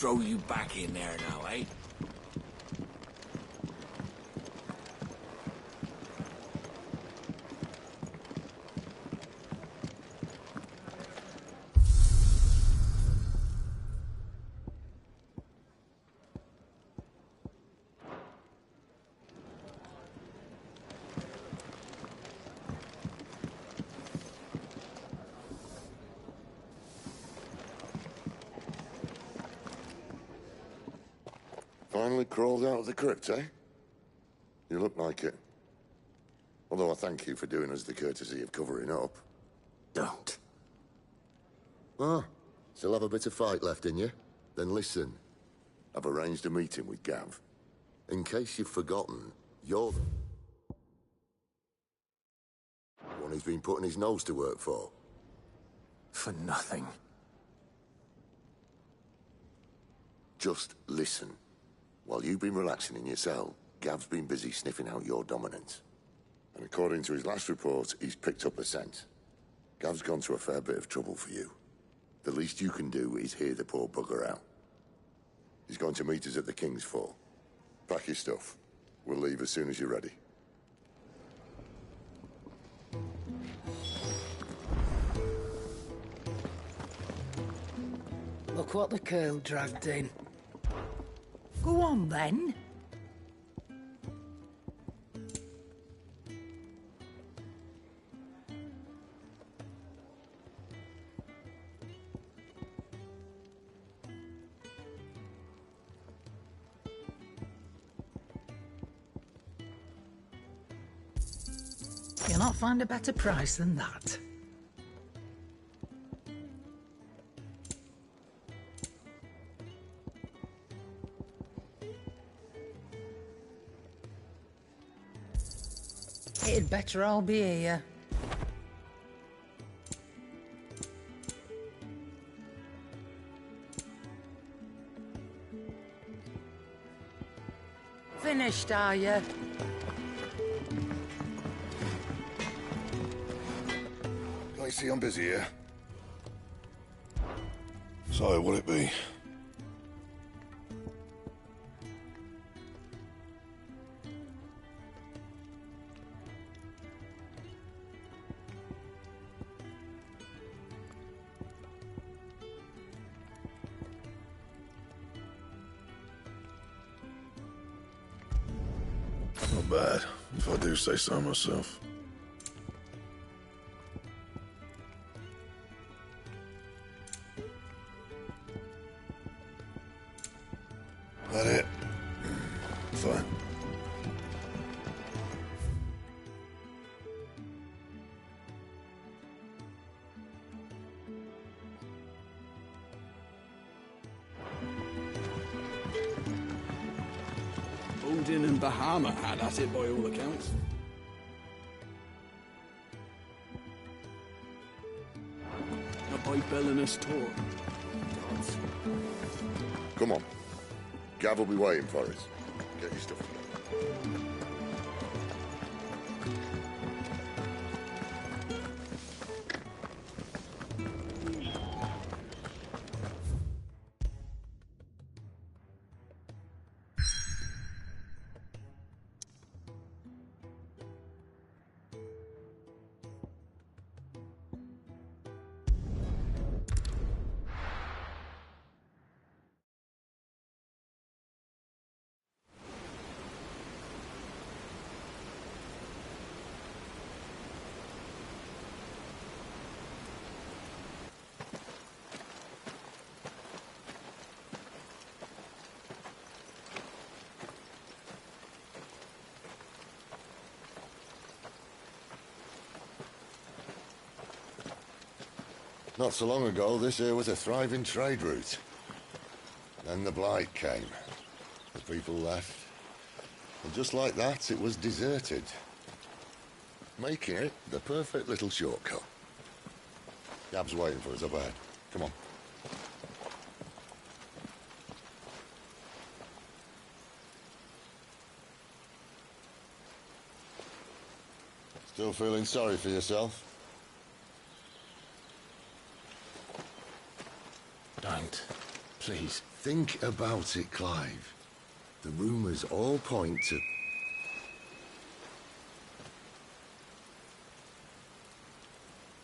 Throw you back in there now, eh? Finally crawled out of the crypt, eh? You look like it. Although I thank you for doing us the courtesy of covering up. Don't. Ah, still have a bit of fight left in you? Then listen. I've arranged a meeting with Gav. In case you've forgotten, you're the one he's been putting his nose to work for. For nothing. Just listen. While you've been relaxing in your cell, Gav's been busy sniffing out your dominance. And according to his last report, he's picked up a scent. Gav's gone to a fair bit of trouble for you. The least you can do is hear the poor bugger out. He's going to meet us at the King's Fall. Pack your stuff. We'll leave as soon as you're ready. Look what the curl dragged in. Go on, then. You'll not find a better price than that. It'd better all be here. Finished, are you? I see I'm busy here. So, what'll it be? Not bad, if I do say so myself. That it? Fine. Odin and Bahama had at it by all accounts. Not by Belinus Tor. Gods. Come on. Gav will be waiting for us. Get your stuff together. Not so long ago, this here was a thriving trade route. Then the Blight came. The people left. And just like that, it was deserted. Making it the perfect little shortcut. Gab's waiting for us up ahead. Come on. Still feeling sorry for yourself? Don't. please. Think about it, Clive. The rumours all point to...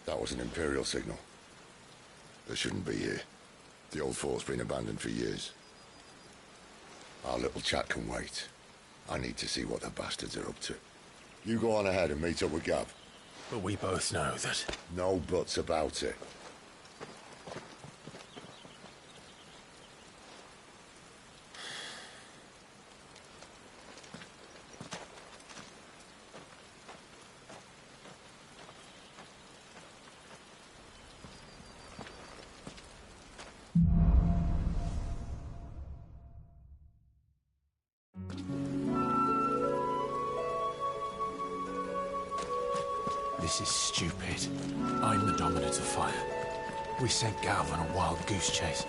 That was an Imperial signal. They shouldn't be here. The old fort's been abandoned for years. Our little chat can wait. I need to see what the bastards are up to. You go on ahead and meet up with Gav. But we both know that... No buts about it. This is stupid. I'm the dominant of fire. We sent Gav on a wild goose chase.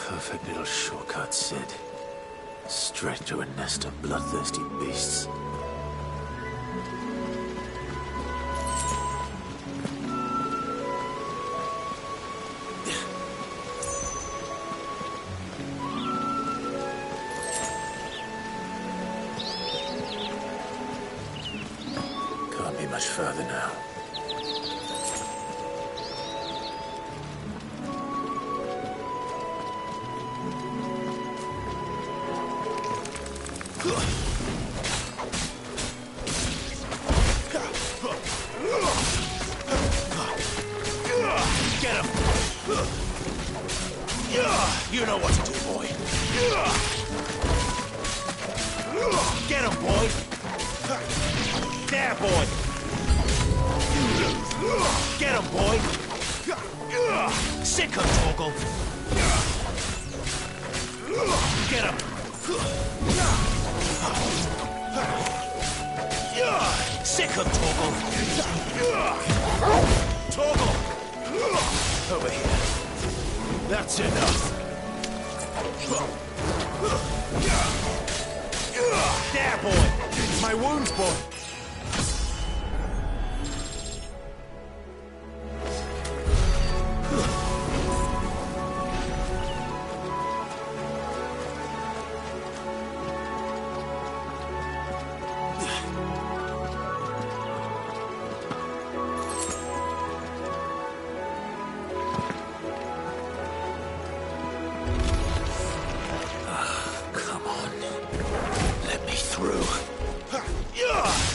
Perfect little shortcut, Sid. Straight to a nest of bloodthirsty beasts. Can't be much further now. Get him! You know what to do, boy. Get him, boy! There, boy! Get him, boy! Sick him, Torgal! Get him! Sick him, Torgal! Torgal! Over here. That's enough. There, boy! My wounds, boy!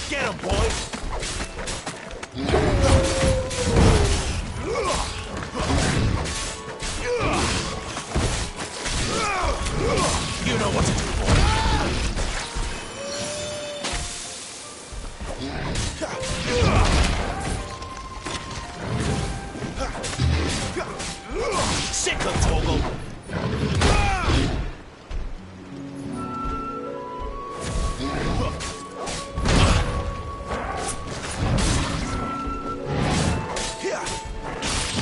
Get him, boy! You know what to do, boy! Sick of Torgal!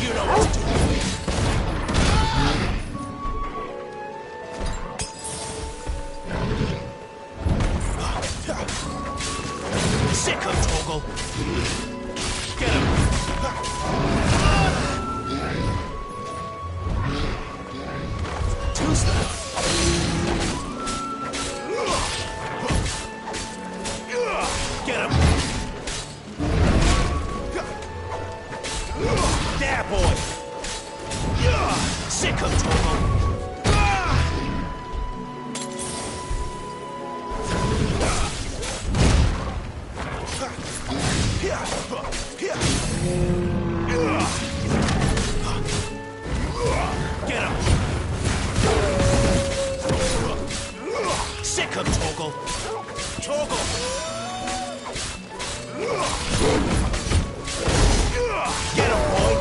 You know what to do. Sick of Torgal. Get him. Too slow. Get him. There, boy! Sick of Torgal! Get him! Sick of Torgal! Torgal! Get him, boy!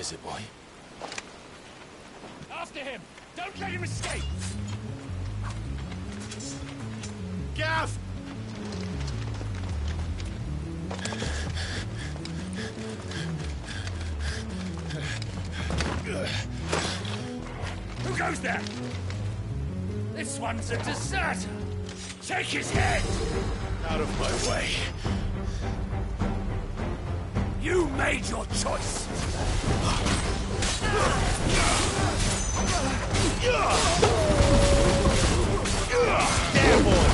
is it, boy? After him! Don't let him escape! Gav! Who goes there? This one's a deserter! Take his head! Out of my way. You made your choice! There, boy!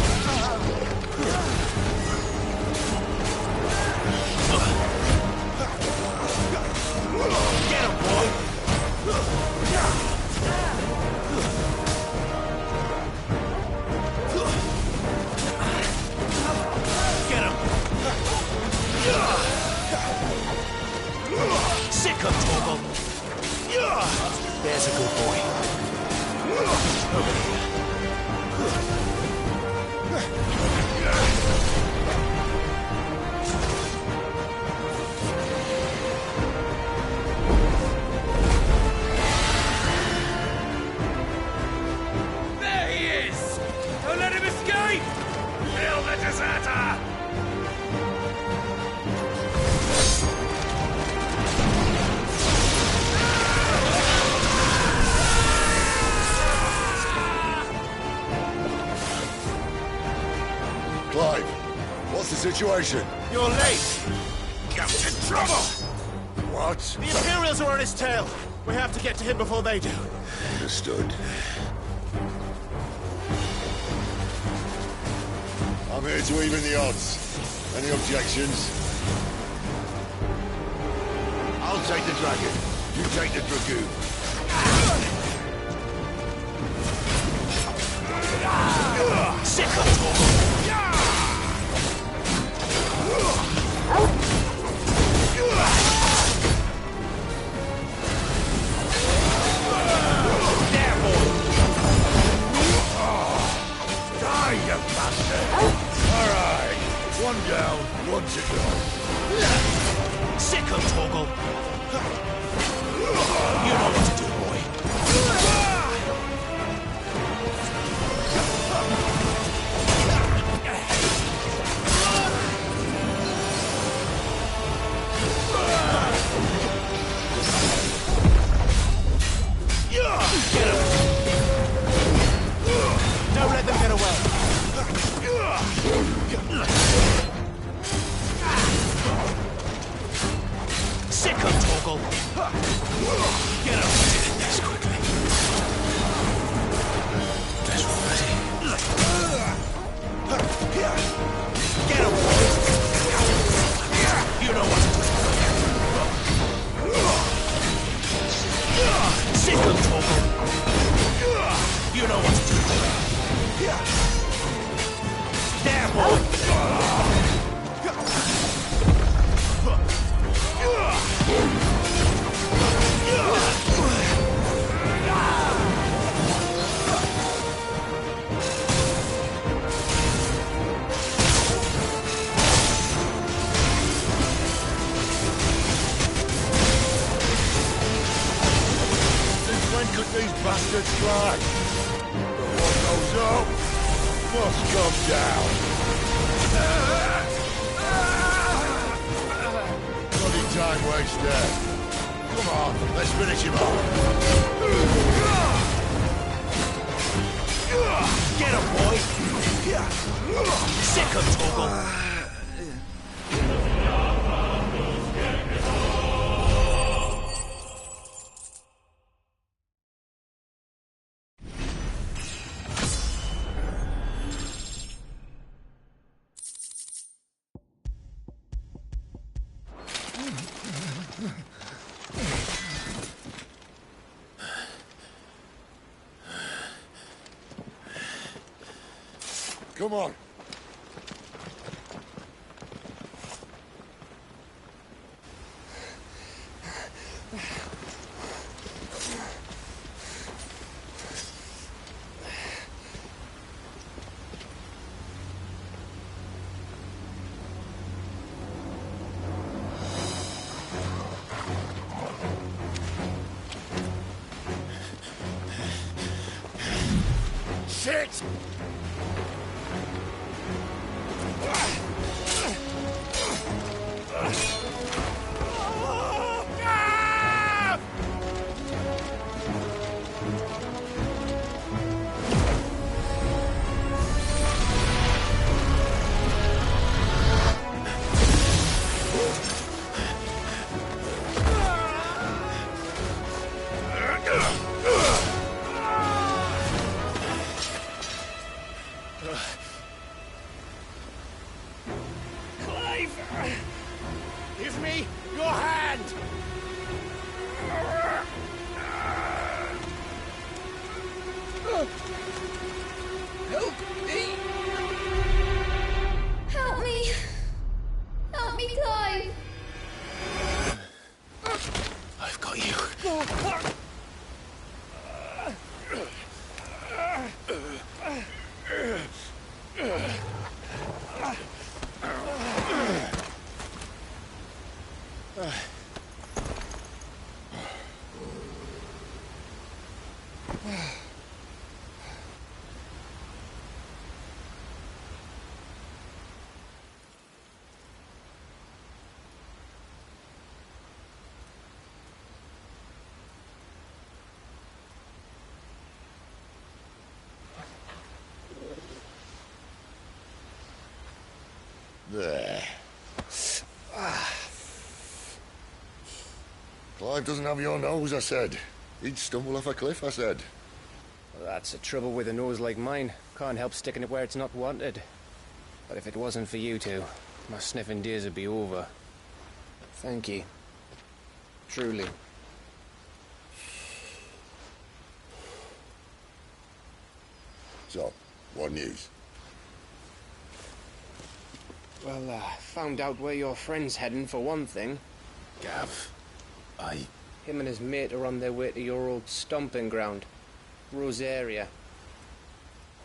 Get him, boy! Get him! Sick of Torgal! There's a good boy. Over here. There he is! Don't let him escape! Kill the deserter! Clive, what's the situation? You're late! Captain Trouble! What? The Imperials are on his tail! We have to get to him before they do. Understood. I'm here to even the odds. Any objections? I'll take the dragon. You take the dragoon. Sick of Torgal! There, boy! Die, you bastard! All right. One down, one to go. Sick of Torgal! You know what to do, boy. Get him! Don't let them get away! Sick of Torgal! Get him! This quickly. That's ready. Get him, boys! You know what to do. Sick of Torgal! You know what to do. There, boy! Since when could these bastards fly? But what goes up must come down. Bloody time waster. Come on, let's finish him off. Get him, boy! Sick of Torgal! Come on. it! Give me your hand! Help me! Help me! Help me, Clive! I've got you. There. Clive doesn't have your nose, I said. He'd stumble off a cliff, I said. Well, that's the trouble with a nose like mine. Can't help sticking it where it's not wanted. But if it wasn't for you two, my sniffing days would be over. Thank you. Truly. So, what news? Well, found out where your friend's heading, for one thing. Gav, Him and his mate are on their way to your old stomping ground, Rosaria.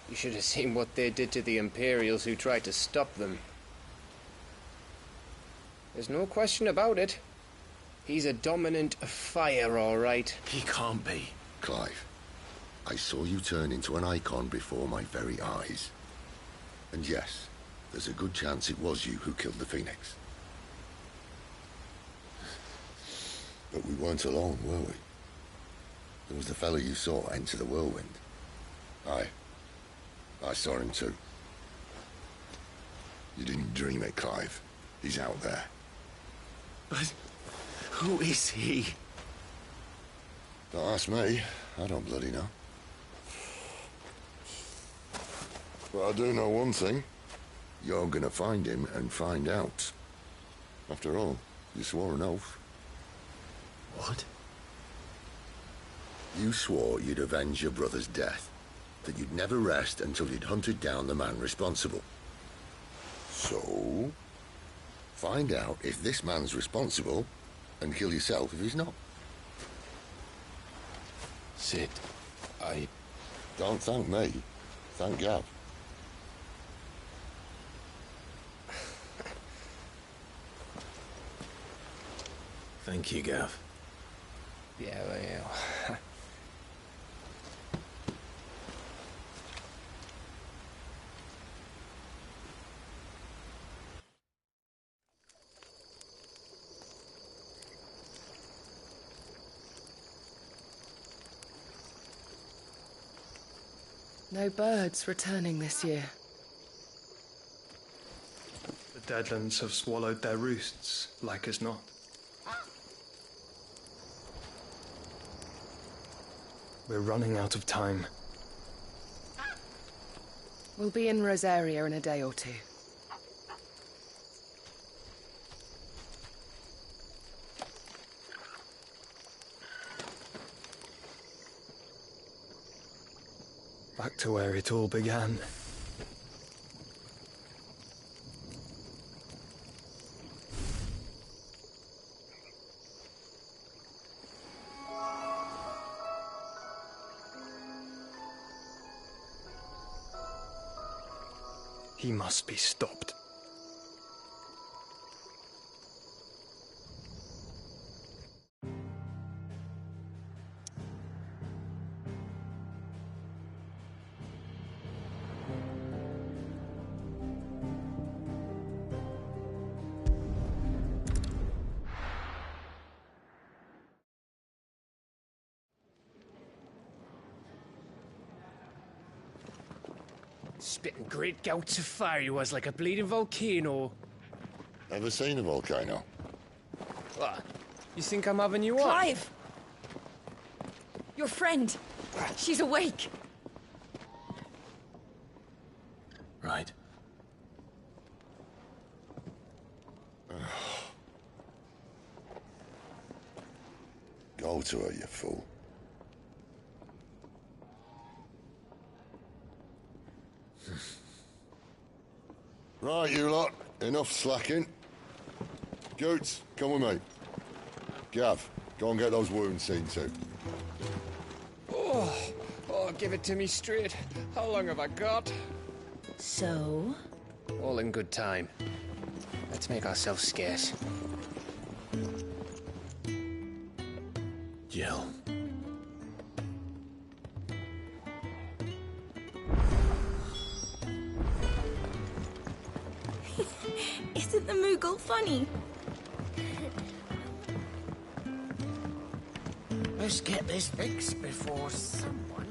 You should have seen what they did to the Imperials who tried to stop them. There's no question about it. He's a dominant fire, all right. he can't be. Clive, I saw you turn into an icon before my very eyes. And yes, there's a good chance it was you who killed the Phoenix. But we weren't alone, were we? There was the fellow you saw enter the whirlwind. I saw him too. You didn't dream it, Clive. He's out there. But who is he? Don't ask me. I don't bloody know. But I do know one thing. You're gonna find him and find out. After all, you swore an oath. What? You swore you'd avenge your brother's death, that you'd never rest until you'd hunted down the man responsible. So, find out if this man's responsible, and kill yourself if he's not. Sid, Don't thank me. Thank Gav. Thank you, Gav. Yeah, well. No birds returning this year. The Deadlands have swallowed their roosts, like as not. We're running out of time. We'll be in Rosaria in a day or two. Back to where it all began. He must be stopped. Spitting great gouts of fire he was, like a bleeding volcano. Ever seen a volcano? What? You think I'm having you on? Clive! Your friend. She's awake. Right. Go to her, you fool. Right, you lot. Enough slacking. Goots, come with me. Gav, go and get those wounds seen to. Oh, give it to me straight. How long have I got? So? All in good time. Let's make ourselves scarce. Jill. Isn't the Moogle funny? Let's get this fixed before someone...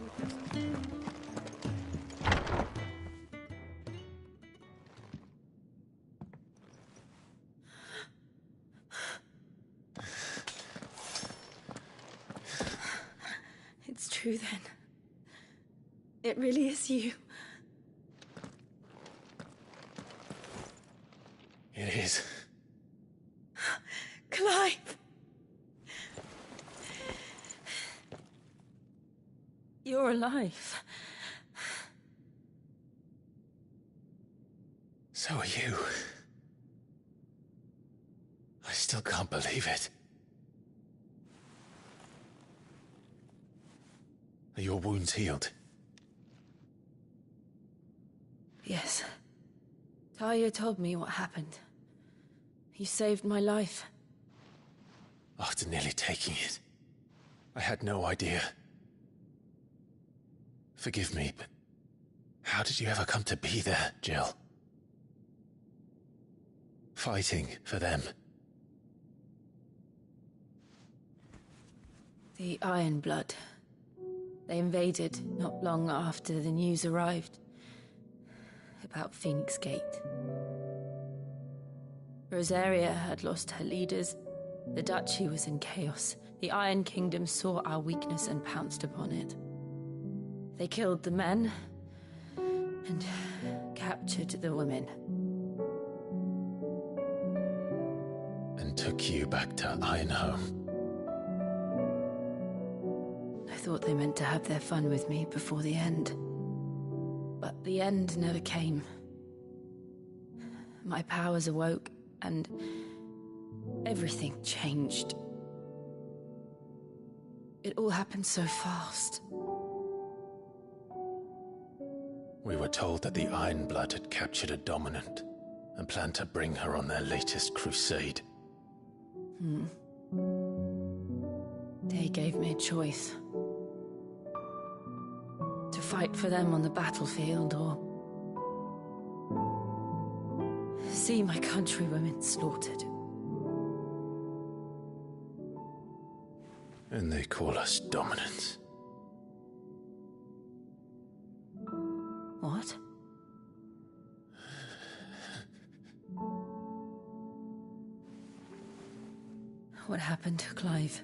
It's true then. It really is you. It is. Clive! You're alive. So are you. I still can't believe it. Are your wounds healed? Yes. Talia told me what happened. You saved my life. After nearly taking it, I had no idea. Forgive me, but how did you ever come to be there, Jill? Fighting for them. The Iron Blood. They invaded not long after the news arrived about Phoenix Gate. Rosaria had lost her leaders. The Duchy was in chaos. The Iron Kingdom saw our weakness and pounced upon it. They killed the men and captured the women. And took you back to Ironhome. I thought they meant to have their fun with me before the end. But the end never came. My powers awoke, and everything changed. It all happened so fast. We were told that the Iron Blood had captured a dominant and planned to bring her on their latest crusade. They gave me a choice. To fight for them on the battlefield, or see my countrywomen slaughtered. And they call us dominants. What? What happened, Clive?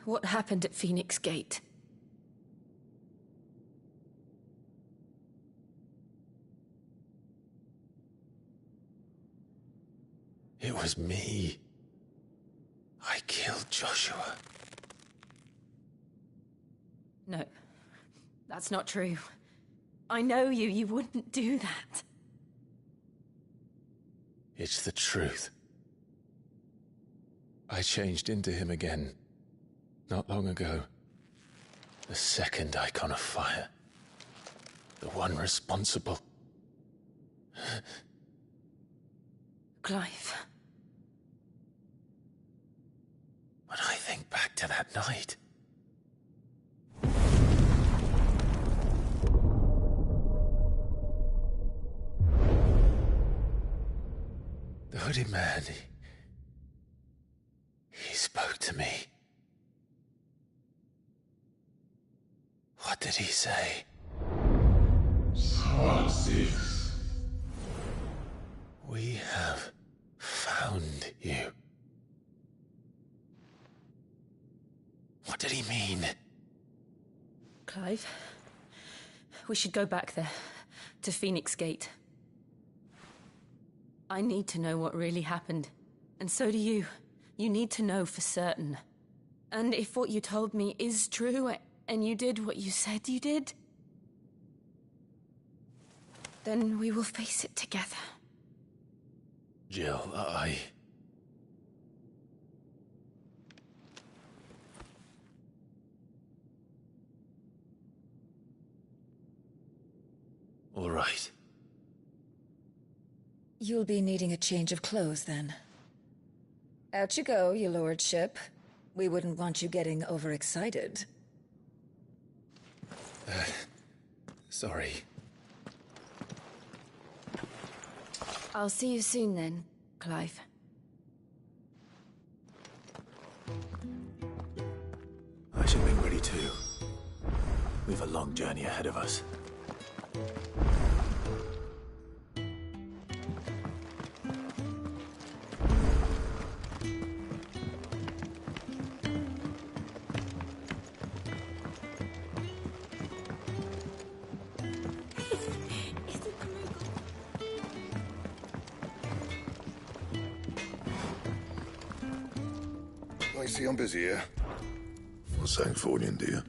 What happened at Phoenix Gate? It was me. I killed Joshua. No, that's not true. I know you. You wouldn't do that. It's the truth. I changed into him again, not long ago. The second icon of fire. The one responsible. Clive. When I think back to that night... The hooded man, he spoke to me. What did he say? Part 6. We have found you. What did he mean? Clive, we should go back there, to Phoenix Gate. I need to know what really happened, and so do you. You need to know for certain. And if what you told me is true, and you did what you said you did, then we will face it together. Jill, All right. You'll be needing a change of clothes, then. Out you go, your lordship. We wouldn't want you getting overexcited. Sorry. I'll see you soon then, Clive. I should be ready too. We've a long journey ahead of us. I see I'm busy here. What's that for you, dear?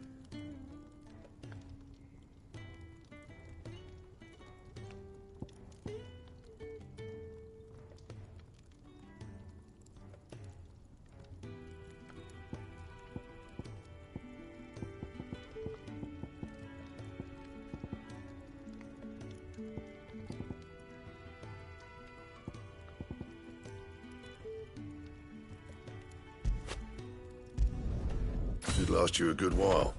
Should last you a good while.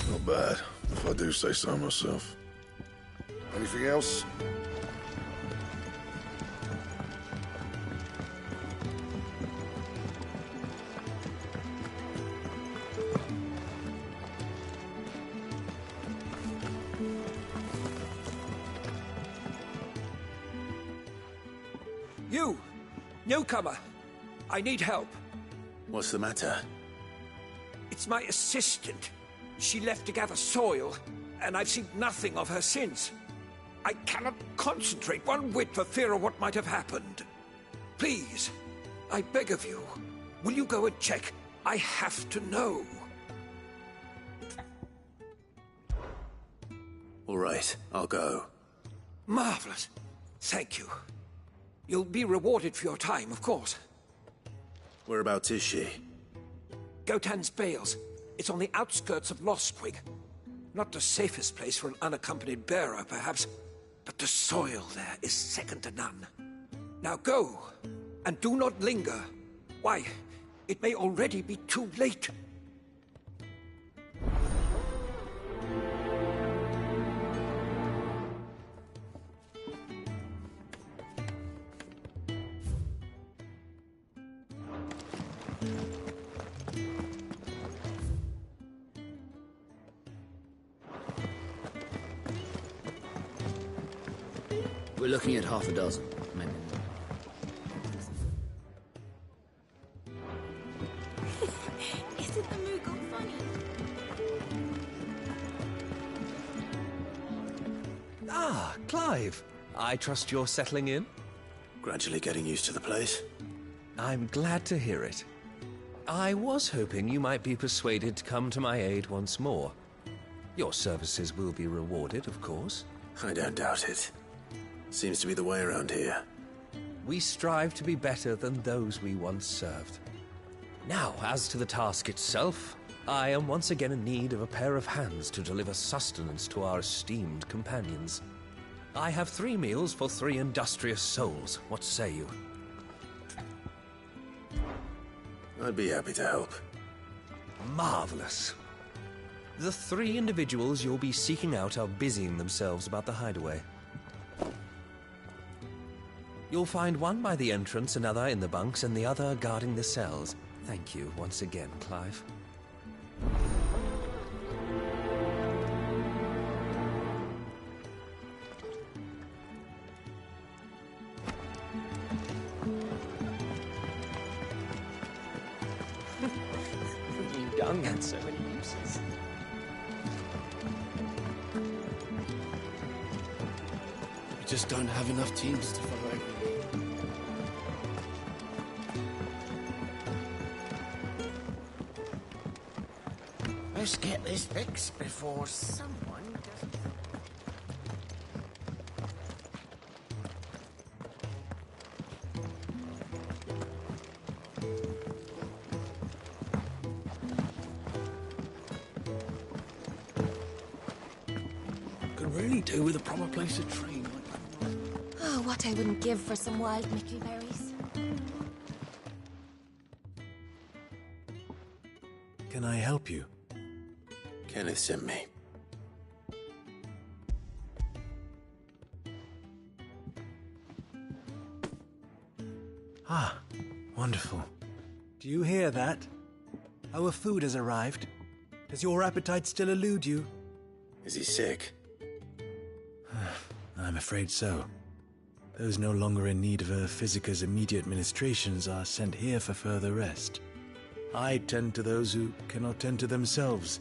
Not bad, if I do say so myself. Anything else? You! Newcomer! I need help. What's the matter? It's my assistant. She left to gather soil, and I've seen nothing of her since. I cannot concentrate one whit for fear of what might have happened. Please, I beg of you, will you go and check? I have to know. All right, I'll go. Marvelous. Thank you. You'll be rewarded for your time, of course. Whereabouts is she? Gotan's Bales. It's on the outskirts of Lostwig. Not the safest place for an unaccompanied bearer, perhaps, but the soil there is second to none. Now go, and do not linger. Why, it may already be too late. We're looking at half a dozen, maybe. Isn't the Moogle funny? Ah, Clive. I trust you're settling in? Gradually getting used to the place. I'm glad to hear it. I was hoping you might be persuaded to come to my aid once more. Your services will be rewarded, of course. I don't doubt it. Seems to be the way around here. We strive to be better than those we once served. Now, as to the task itself, I am once again in need of a pair of hands to deliver sustenance to our esteemed companions. I have 3 meals for 3 industrious souls. What say you? I'd be happy to help. Marvelous. The 3 individuals you'll be seeking out are busying themselves about the hideaway. You'll find one by the entrance, another in the bunks, and the other guarding the cells. Thank you once again, Clive. Young and so many uses. We just don't have enough teams to follow everyone. Let's get this fixed before someone doesn't... Could really do with a proper place to train. Oh, what I wouldn't give for some wild mickleberries. Can I help you? Kenneth sent me. Ah, wonderful. Do you hear that? Our food has arrived. Does your appetite still elude you? Is he sick? I'm afraid so. Those no longer in need of a physicker's immediate ministrations are sent here for further rest. I tend to those who cannot tend to themselves,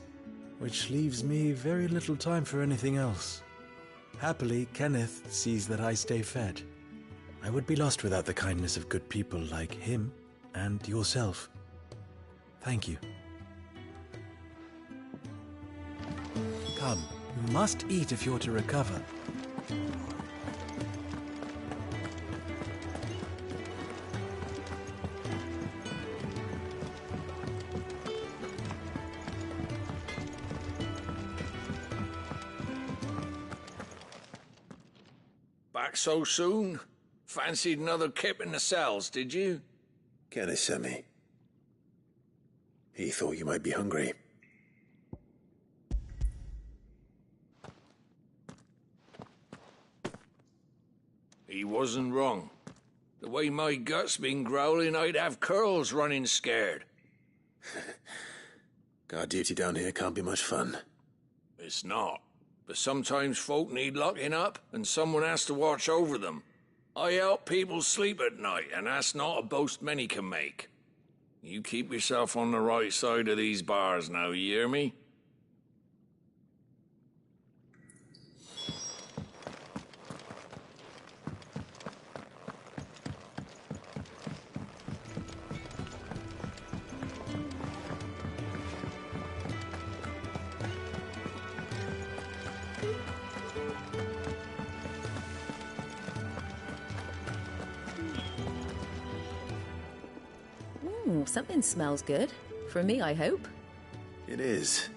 which leaves me very little time for anything else. Happily, Kenneth sees that I stay fed. I would be lost without the kindness of good people like him and yourself. Thank you. Come, you must eat if you're to recover. Back so soon? Fancied another kip in the cells, did you? Kenneth sent me. He thought you might be hungry. He wasn't wrong. The way my gut's been growling, I'd have curls running scared. Guard duty down here can't be much fun. It's not. But sometimes folk need locking up, and someone has to watch over them. I help people sleep at night, and that's not a boast many can make. You keep yourself on the right side of these bars now, you hear me? Something smells good. For me, I hope. It is.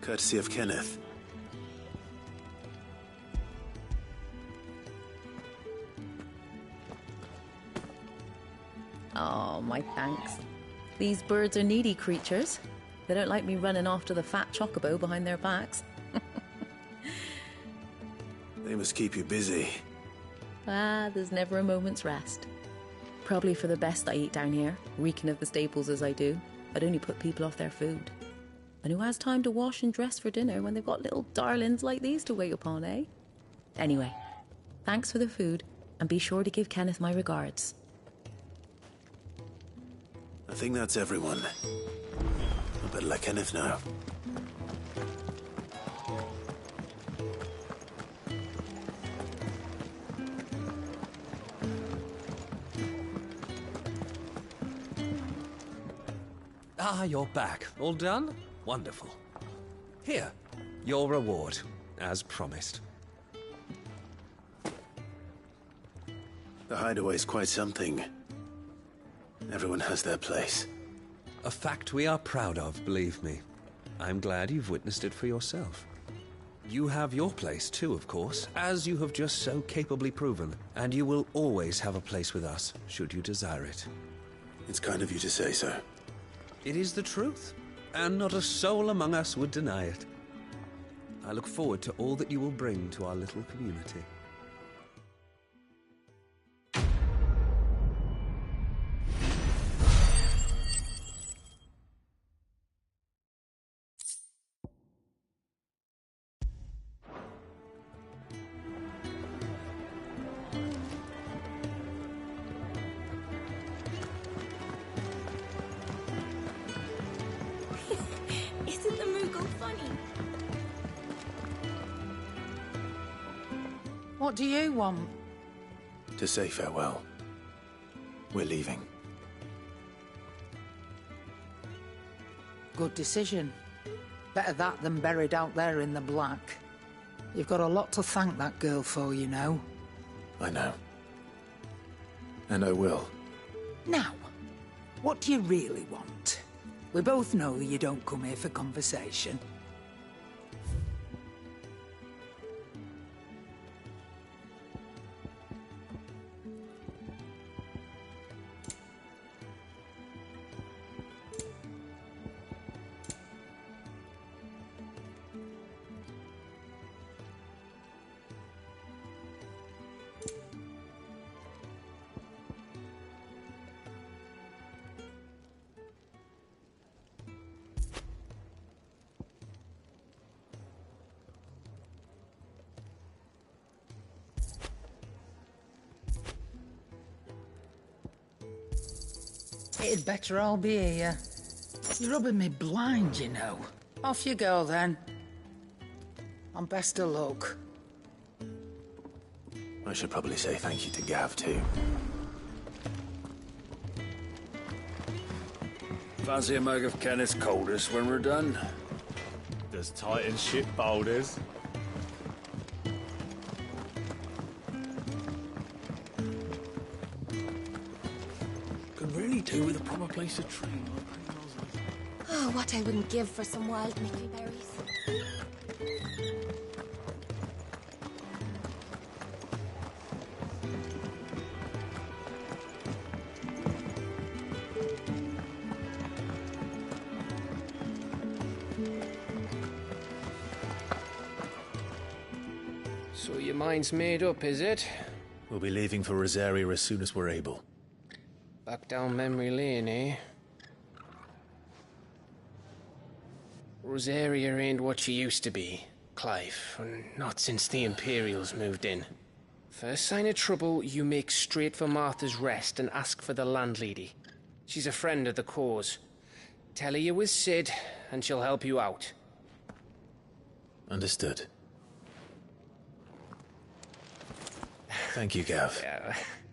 Courtesy of Kenneth. Oh, my thanks. These birds are needy creatures. They don't like me running after the fat chocobo behind their backs. They must keep you busy. There's never a moment's rest. Probably for the best I eat down here, reeking of the staples as I do. I'd only put people off their food. And who has time to wash and dress for dinner when they've got little darlings like these to wait upon, eh? Anyway, thanks for the food, and be sure to give Kenneth my regards. I think that's everyone. I better let Kenneth know. Ah, you're back. All done? Wonderful. Here, your reward, as promised. The hideaway's quite something. Everyone has their place. A fact we are proud of, believe me. I'm glad you've witnessed it for yourself. You have your place too, of course, as you have just so capably proven, and you will always have a place with us, should you desire it. It's kind of you to say so. It is the truth, and not a soul among us would deny it. I look forward to all that you will bring to our little community. Isn't the Moogle funny? What do you want? To say farewell. We're leaving. Good decision. Better that than buried out there in the black. You've got a lot to thank that girl for, you know. I know. And I will. Now, what do you really want? We both know you don't come here for conversation. It'd better all be here. You're rubbing me blind, you know. Off you go, then. And best of luck. I should probably say thank you to Gav, too. Fancy a mug of Kenneth's coldest when we're done? Does Titan ship boulders? Could really do with a proper place to train. Oh, what I wouldn't give for some wild Mickey berries. So your mind's made up, is it? We'll be leaving for Rosaria as soon as we're able. Back down memory lane, eh? Rosaria ain't what she used to be, Clive, and not since the Imperials moved in. First sign of trouble, you make straight for Martha's Rest and ask for the landlady. She's a friend of the cause. Tell her you was Sid, and she'll help you out. Understood. Thank you, Gav.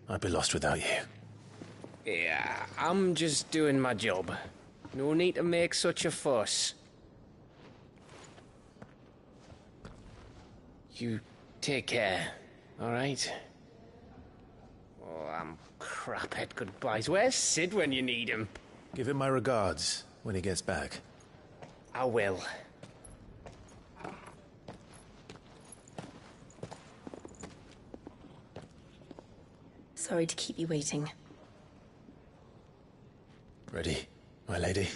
I'd be lost without you. Yeah, I'm just doing my job. No need to make such a fuss. You take care, all right? Oh, I'm crap at goodbyes. Where's Sid when you need him? Give him my regards when he gets back. I will. Sorry to keep you waiting. Ready, my lady?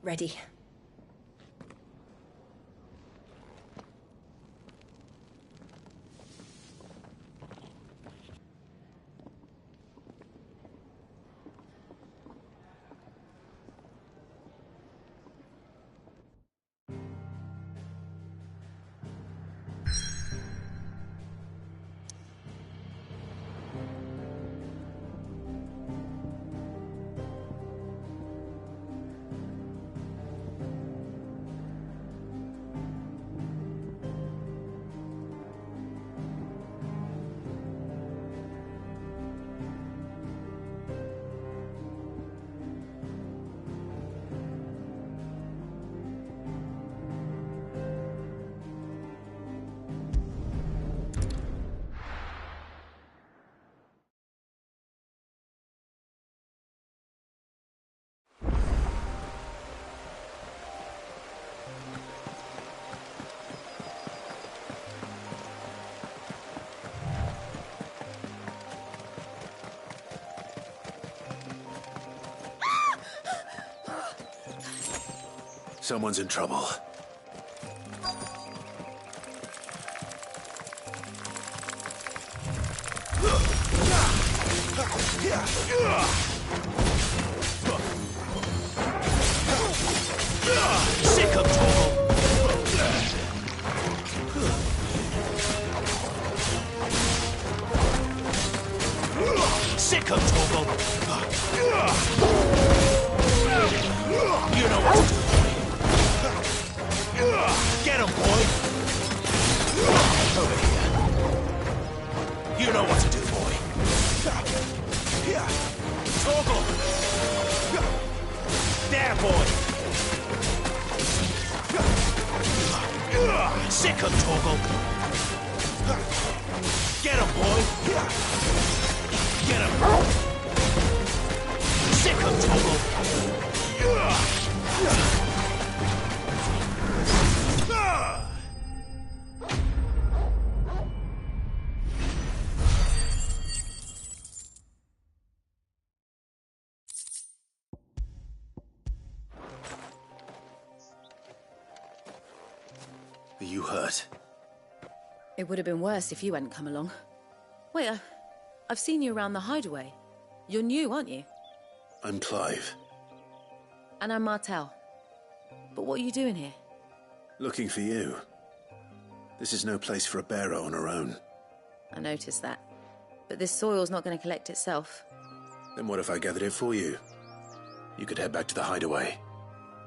Ready. Someone's in trouble. Sick of Torgal! Sick of Torgal! You know what to do, boy. Get him, boy! Over here. You know what to do, boy. Torgal! There, boy! Sick of Torgal! Get him, boy! Get him! Sick of Torgal! Are you hurt? It would have been worse if you hadn't come along. Wait, I've seen you around the hideaway. You're new, aren't you? I'm Clive. And I'm Martel. But what are you doing here? Looking for you. This is no place for a bearer on her own. I noticed that. But this soil's not going to collect itself. Then what if I gathered it for you? You could head back to the hideaway.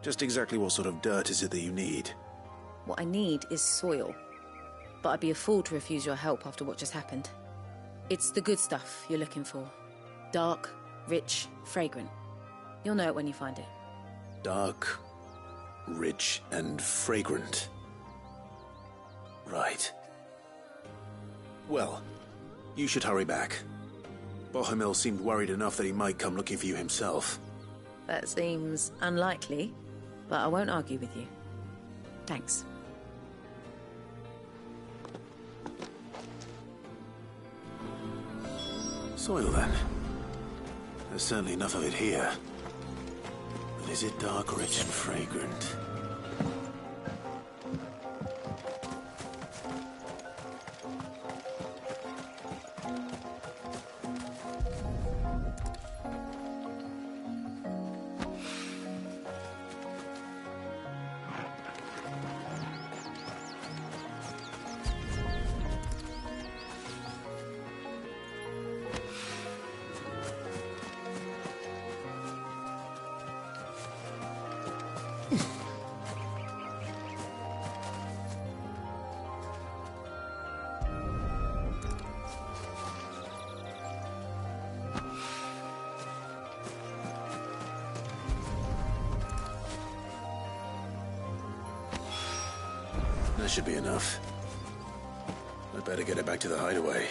Just exactly what sort of dirt is it that you need? What I need is soil. But I'd be a fool to refuse your help after what just happened. It's the good stuff you're looking for. Dark, rich, fragrant. You'll know it when you find it. Dark, rich, and fragrant. Right. Well, you should hurry back. Bohemil seemed worried enough that he might come looking for you himself. That seems unlikely, but I won't argue with you. Thanks. Soil, then. There's certainly enough of it here. But is it dark, rich, and fragrant? That should be enough. I'd better get it back to the hideaway.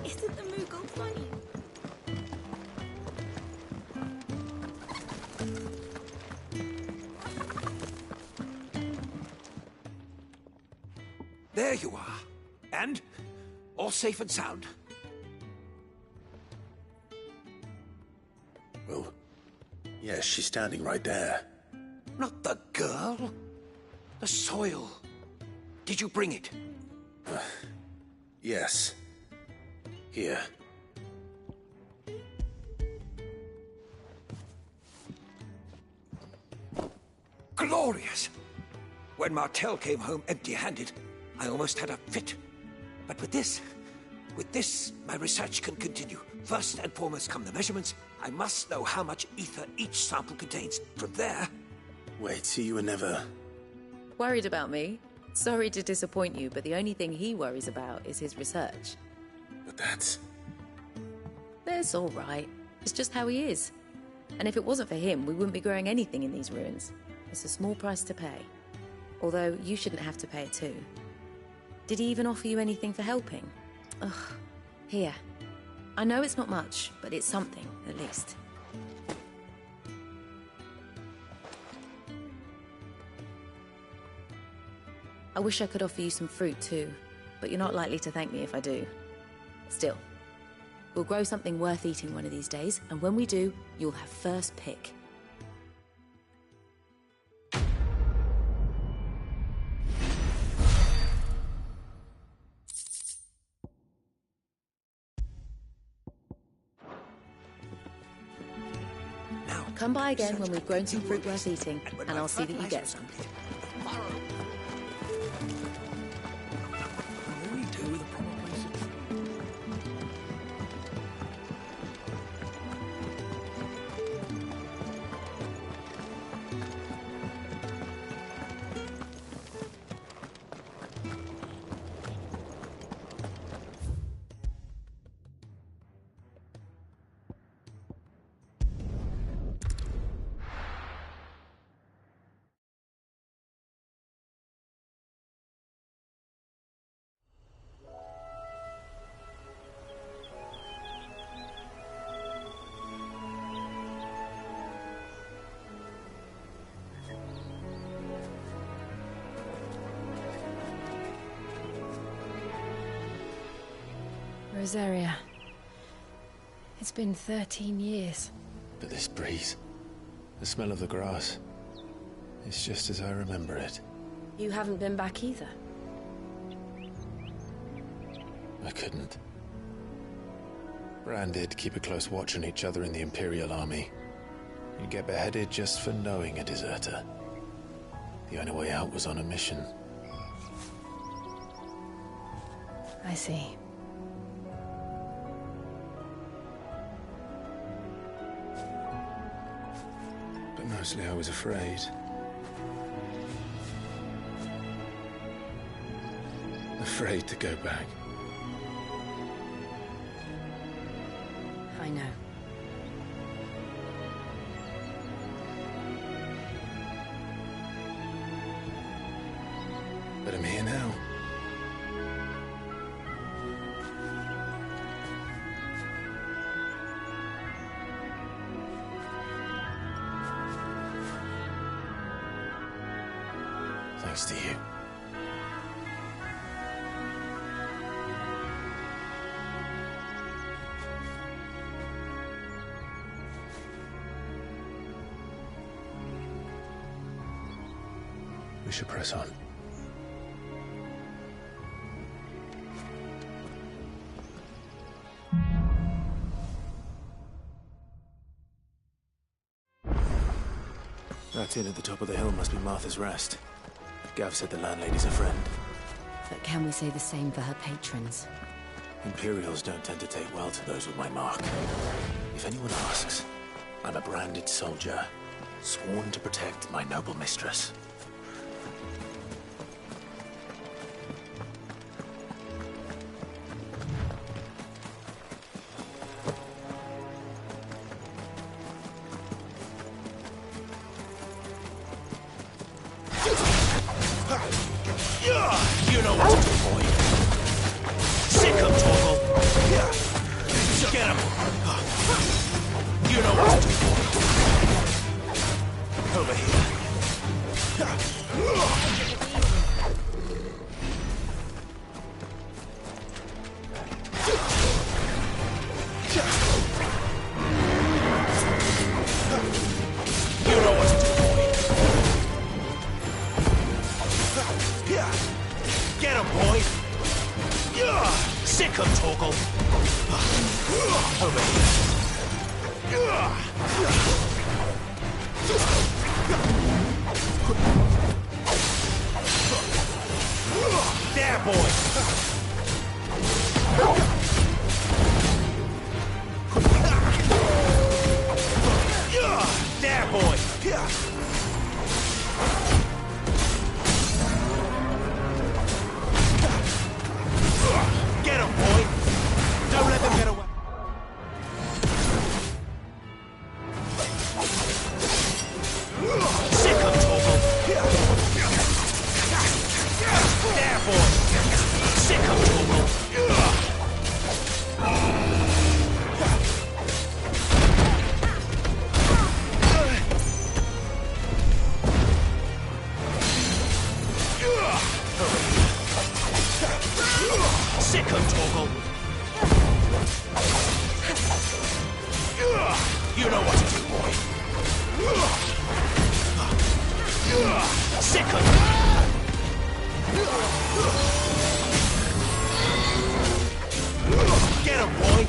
Isn't the Moogle funny? There you are. And all safe and sound. Well, yes, she's standing right there. Not the girl. The soil. Did you bring it? Yes. Here. Glorious! When Martel came home empty-handed, I almost had a fit. But with this, With this, my research can continue. First and foremost come the measurements. I must know how much ether each sample contains. From there... Wait, so you were never... Worried about me? Sorry to disappoint you, but the only thing he worries about is his research. But that's... That's all right. It's just how he is. And if it wasn't for him, we wouldn't be growing anything in these ruins. It's a small price to pay. Although, you shouldn't have to pay it too. Did he even offer you anything for helping? Ugh. Here. I know it's not much, but it's something, at least. I wish I could offer you some fruit too, but you're not likely to thank me if I do. Still, we'll grow something worth eating one of these days, and when we do, you'll have first pick. Now, come by again when we've grown some fruit worth eating, and I'll see that you get some. Rosaria. It's been 13 years. But this breeze, the smell of the grass, it's just as I remember it. You haven't been back either. I couldn't. Bran did keep a close watch on each other in the Imperial Army. You'd get beheaded just for knowing a deserter. The only way out was on a mission. I see. But mostly I was afraid. Afraid to go back. I know. But I'm here now. Thanks to you. We should press on. That inn at the top of the hill must be Martha's Rest. Gav said the landlady's a friend. But can we say the same for her patrons? Imperials don't tend to take well to those with my mark. If anyone asks, I'm a branded soldier, sworn to protect my noble mistress. You know what to do, boy. Sick him, Torgal. Get him. You know what to do, boy. Over here. You know what to do, boy. Get him, boy! Sick him, Torgal! Over here. There, boy! You know what to do, boy. Sick of Get him, boy!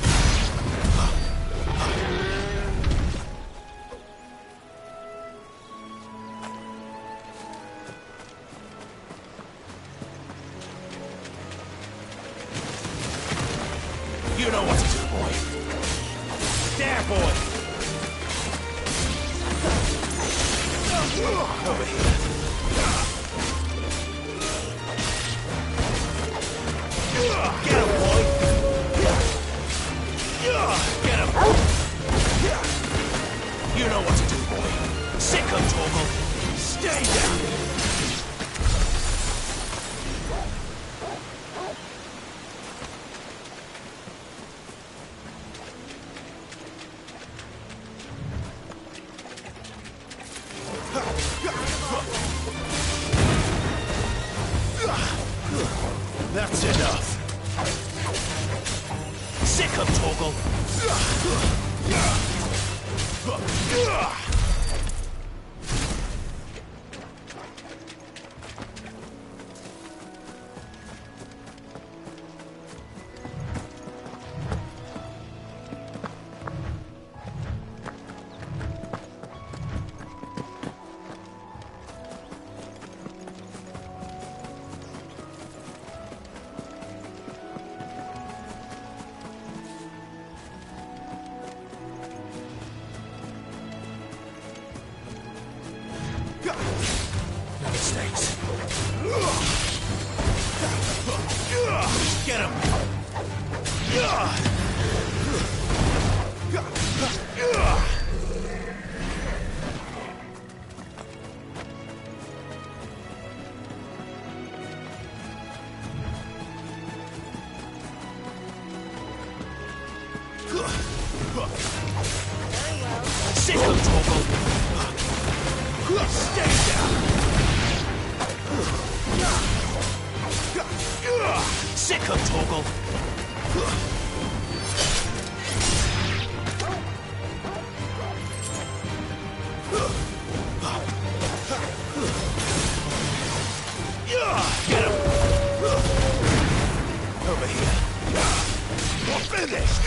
You know what to do, boy. There, boy! Over here. Get him, boy! Get him! You know what to do, boy. Sick him, Torgal. Stay down! That's enough. Sick him, Torgal. No mistakes. Get him! Sick him, Torgal! Stay down! Sick him, Torgal! Get him! Over here. We're finished!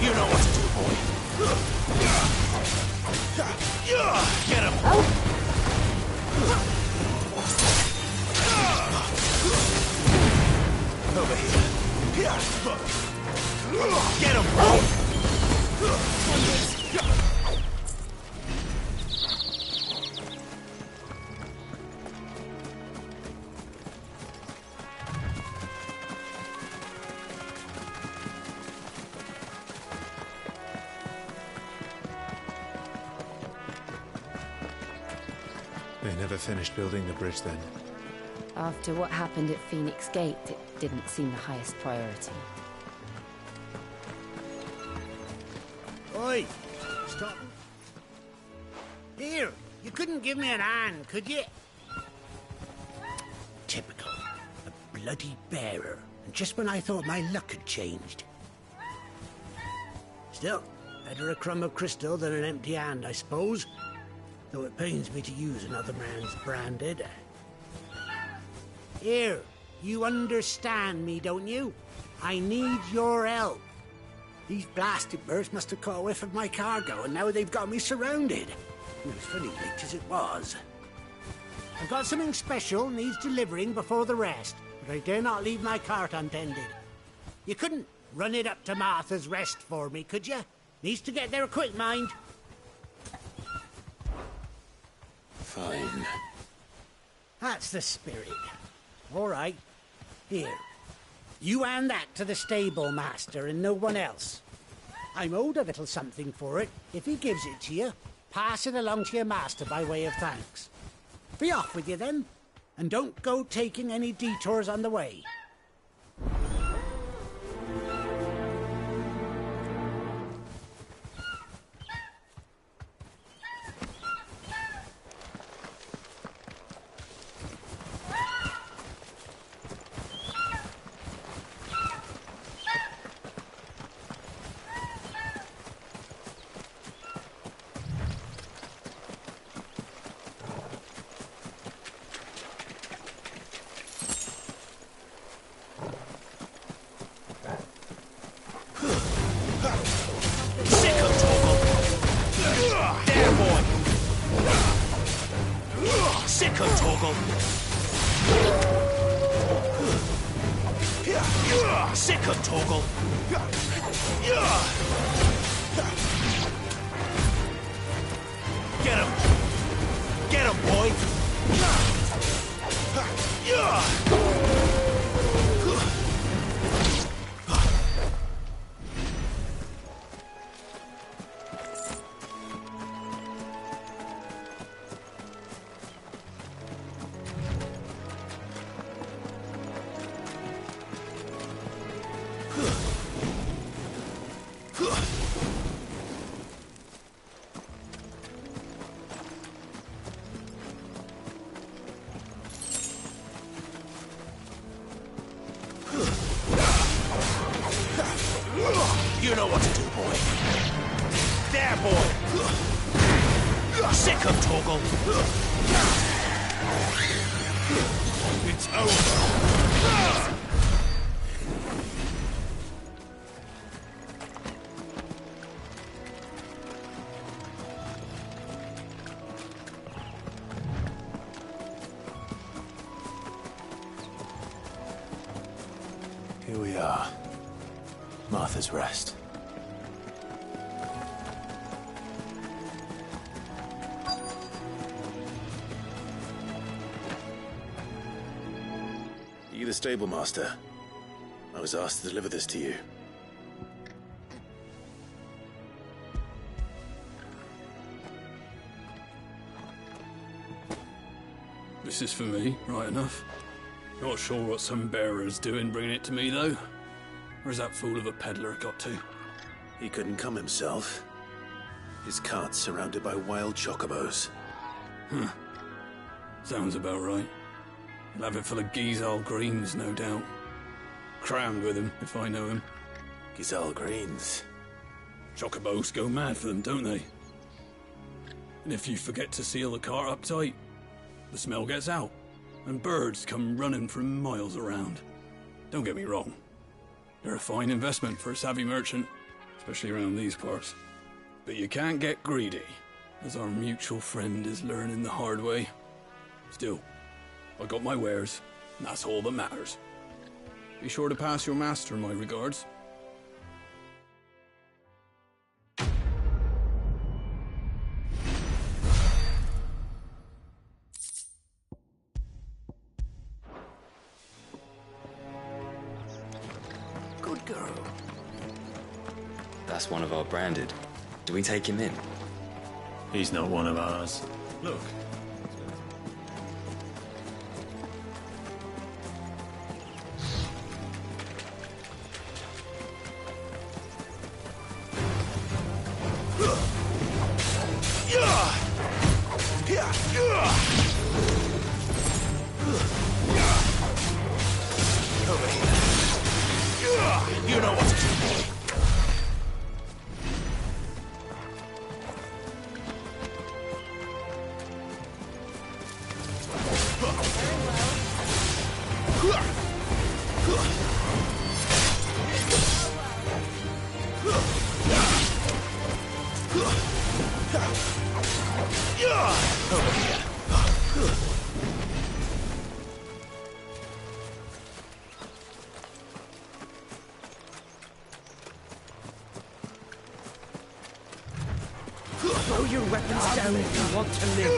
You know what to do, boy. Get him! Over here. Get him, boy! They never finished building the bridge then. After what happened at Phoenix Gate, it didn't seem the highest priority. Oi! Stop. Here, you couldn't give me an hand, could you? Typical. A bloody bearer. And just when I thought my luck had changed. Still, better a crumb of crystal than an empty hand, I suppose. Though it pains me to use another man's branded. Here, you understand me, don't you? I need your help. These blasted birds must have caught a whiff of my cargo, and now they've got me surrounded. It was funny late as it was. I've got something special needs delivering before the rest, but I dare not leave my cart untended. You couldn't run it up to Martha's Rest for me, could you? Needs to get there quick, mind. Fine. That's the spirit. All right. Here. You hand that to the stable master and no one else. I'm owed a little something for it. If he gives it to you, pass it along to your master by way of thanks. Be off with you then, and don't go taking any detours on the way. Torgal! Sick him, Torgal! Get him! Get him, boy! You know what to do, boy. There, boy. Sick him, Torgal. It's over. Here we are. Martha's Rest. Are you the stable master? I was asked to deliver this to you. This is for me, right enough. Not sure what some bearer's doing bringing it to me, though. Where's that fool of a peddler got to? He couldn't come himself. His cart's surrounded by wild chocobos. Huh. Sounds about right. He'll have it full of Gizal greens, no doubt. Crammed with him, if I know him. Gizal greens? Chocobos go mad for them, don't they? And if you forget to seal the cart up tight, the smell gets out, and birds come running from miles around. Don't get me wrong. They're a fine investment for a savvy merchant, especially around these parts. But you can't get greedy, as our mutual friend is learning the hard way. Still, I got my wares, and that's all that matters. Be sure to pass your master my regards. Good girl. That's one of our branded. Do we take him in? He's not one of ours. Look. Over here. You know what to do, boy. Over here. Throw your weapons down if you want to live.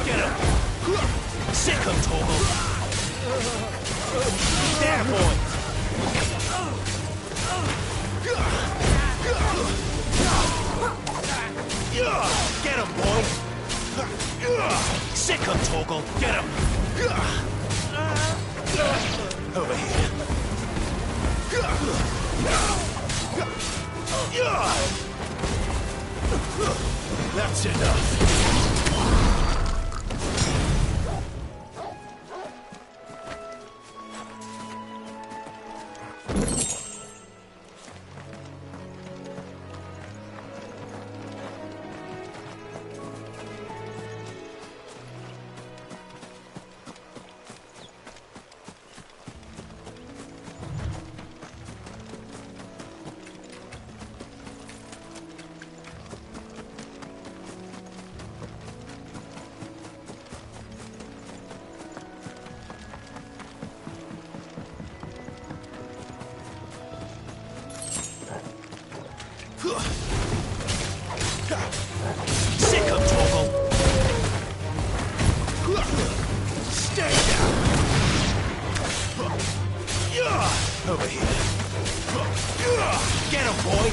Get him! Sick him, Torgal! There, boy! Get him, boy! Sick him, Torgal! Get him! Over here. That's enough. Sick of Torgal! Stay down! Over here. Get him, boy!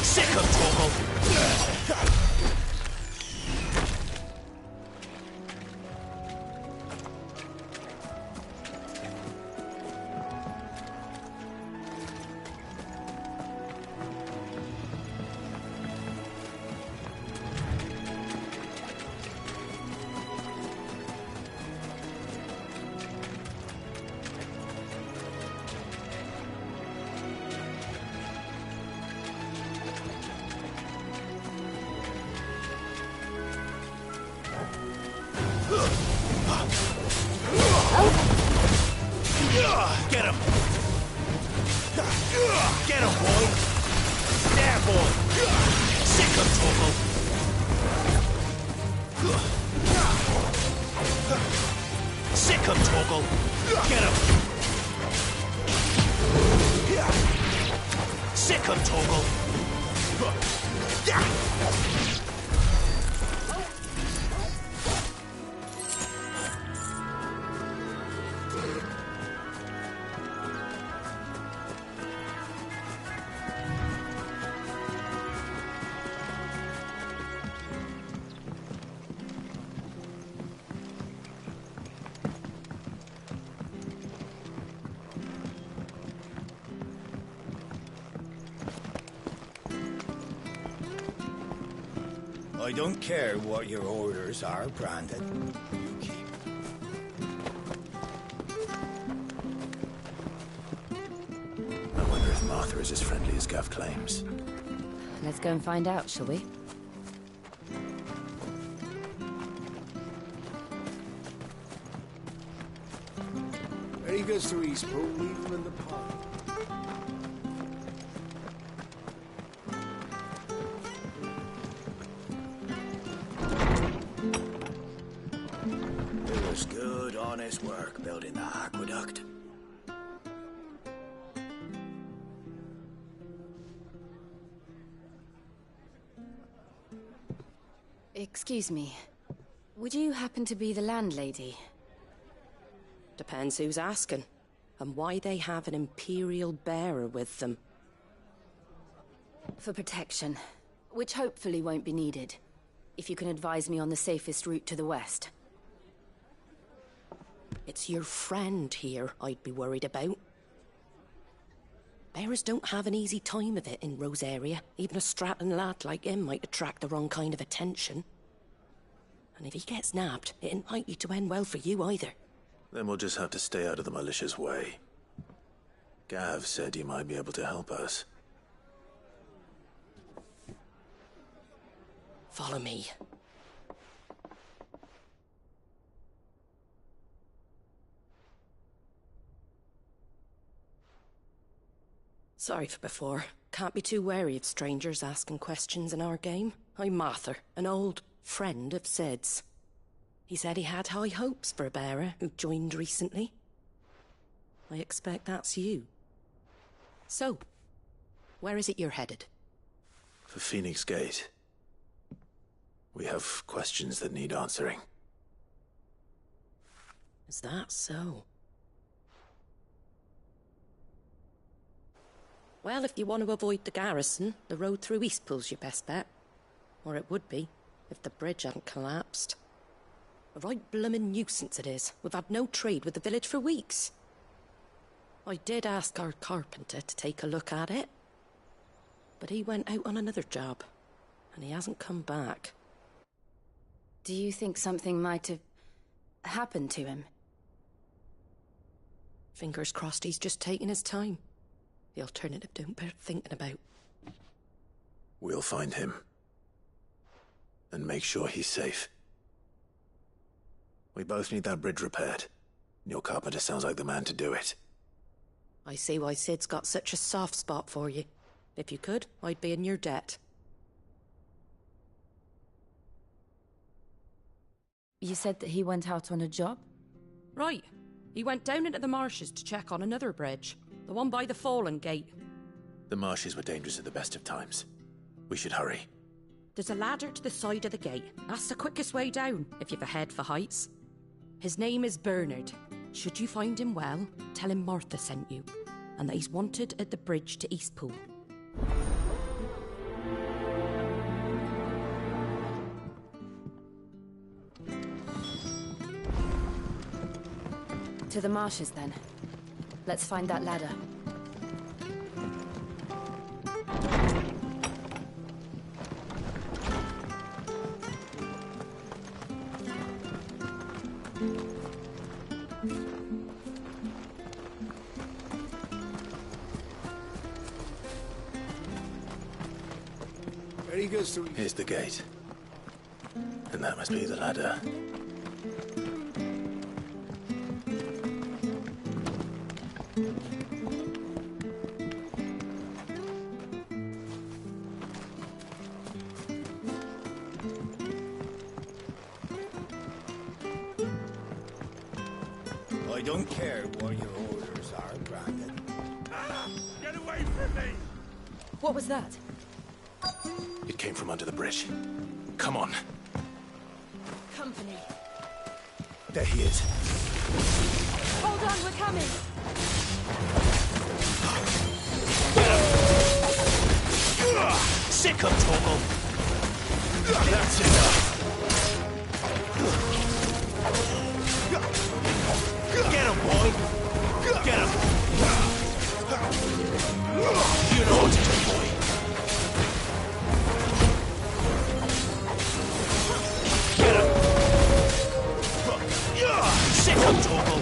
Sick of Torgal! Get him! Get him, boy! There, boy! Sick of Torgal! Sick of Torgal! Get him! Sick of Torgal! I don't care what your orders are, Brandon. You keep. I wonder if Martha is as friendly as Gav claims. Let's go and find out, shall we? When he goes to Eastpool, leave him in the park. It was good, honest work building the aqueduct. Excuse me. Would you happen to be the landlady? Depends who's asking, and why they have an Imperial bearer with them. For protection, which hopefully won't be needed. If you can advise me on the safest route to the west. It's your friend here I'd be worried about. Bearers don't have an easy time of it in Rose area. Even a Stratton lad like him might attract the wrong kind of attention. And if he gets nabbed, it ain't likely to end well for you either. Then we'll just have to stay out of the malicious way. Gav said he might be able to help us. Follow me. Sorry for before. Can't be too wary of strangers asking questions in our game. I'm Martha, an old friend of Sid's. He said he had high hopes for a bearer who joined recently. I expect that's you. So, where is it you're headed? For Phoenix Gate. We have questions that need answering. Is that so? Well, if you want to avoid the garrison, the road through Eastpool's your best bet. Or it would be, if the bridge hadn't collapsed. A right bloomin' nuisance it is. We've had no trade with the village for weeks. I did ask our carpenter to take a look at it. But he went out on another job, and he hasn't come back. Do you think something might have happened to him? Fingers crossed he's just taking his time. The alternative don't bear thinking about. We'll find him. And make sure he's safe. We both need that bridge repaired. Your carpenter sounds like the man to do it. I see why Sid's got such a soft spot for you. If you could, I'd be in your debt. You said that he went out on a job? Right. He went down into the marshes to check on another bridge. The one by the Fallen Gate. The marshes were dangerous at the best of times. We should hurry. There's a ladder to the side of the gate. That's the quickest way down, if you've a head for heights. His name is Bernard. Should you find him well, tell him Martha sent you, and that he's wanted at the bridge to Eastpool. To the marshes, then. Let's find that ladder. Here's the gate. And that must be the ladder. I don't care what your orders are, Brandon. Get away from me! What was that? It came from under the bridge. Come on. Company. There he is. Hold on, we're coming! Sick of Torgal! That's enough! Get him, boy! Get him! You know what to do, boy! Get him! Sick of Torgal!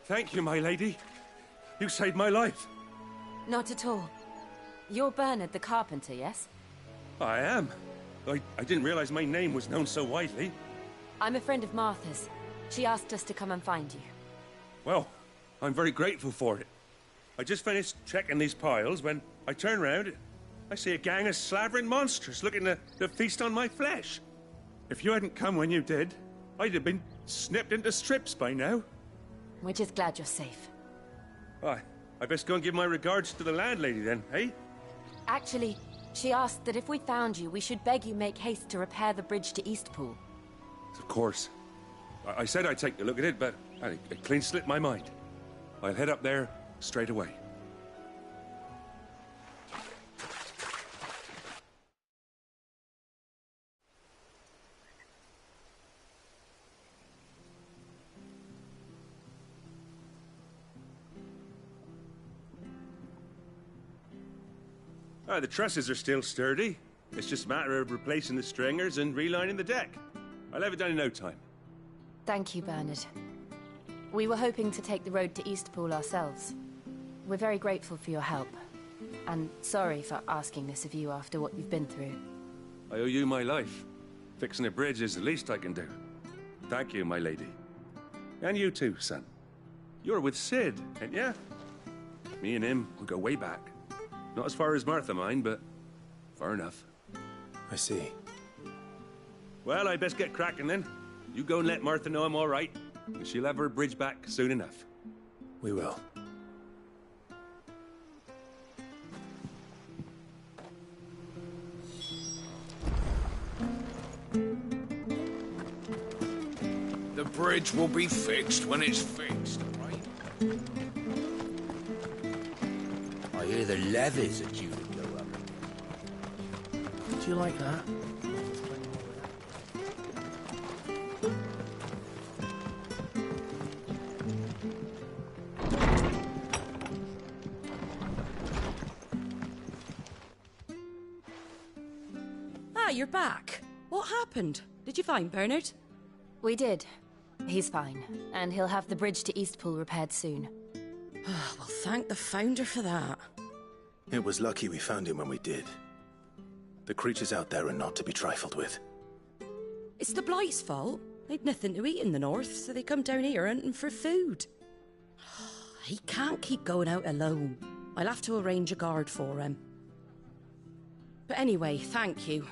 Thank you, my lady. You saved my life. Not at all. You're Bernard the carpenter, yes? I am. I didn't realize my name was known so widely. I'm a friend of Martha's. She asked us to come and find you. Well, I'm very grateful for it. I just finished checking these piles when I turn round. I see a gang of slavering monsters looking to feast on my flesh. If you hadn't come when you did, I'd have been snipped into strips by now. We're just glad you're safe. I best go and give my regards to the landlady then, eh? Actually, she asked that if we found you, we should beg you make haste to repair the bridge to Eastpool. Of course. I said I'd take a look at it, but it clean slipped my mind. I'll head up there straight away. The trusses are still sturdy. It's just a matter of replacing the stringers and relining the deck. I'll have it done in no time. Thank you, Bernard. We were hoping to take the road to Eastpool ourselves. We're very grateful for your help. And sorry for asking this of you after what you've been through. I owe you my life. Fixing a bridge is the least I can do. Thank you, my lady. And you too, son. You're with Sid, ain't ya? Me and him, we go way back. Not as far as Martha, mind, but far enough. I see. Well, I best get cracking then. You go and let Martha know I'm all right, and she'll have her bridge back soon enough. We will. The bridge will be fixed when it's fixed, right? I hear the levies are due to go up. Do you like that? You're back. What happened? Did you find Bernard? We did. He's fine, and he'll have the bridge to Eastpool repaired soon. Well, thank the Founder for that. It was lucky we found him when we did. The creatures out there are not to be trifled with. It's the Blight's fault. They'd nothing to eat in the north, so they come down here hunting for food. He can't keep going out alone. I'll have to arrange a guard for him. But anyway, thank you.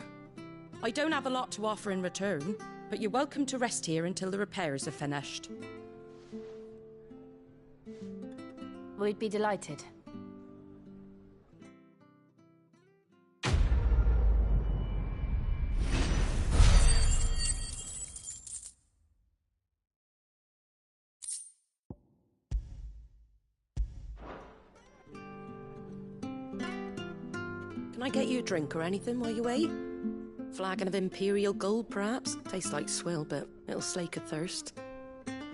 I don't have a lot to offer in return, but you're welcome to rest here until the repairs are finished. We'd be delighted. Can I get you a drink or anything while you wait? Flagon of Imperial Gold, perhaps? Tastes like swill, but it'll slake a thirst.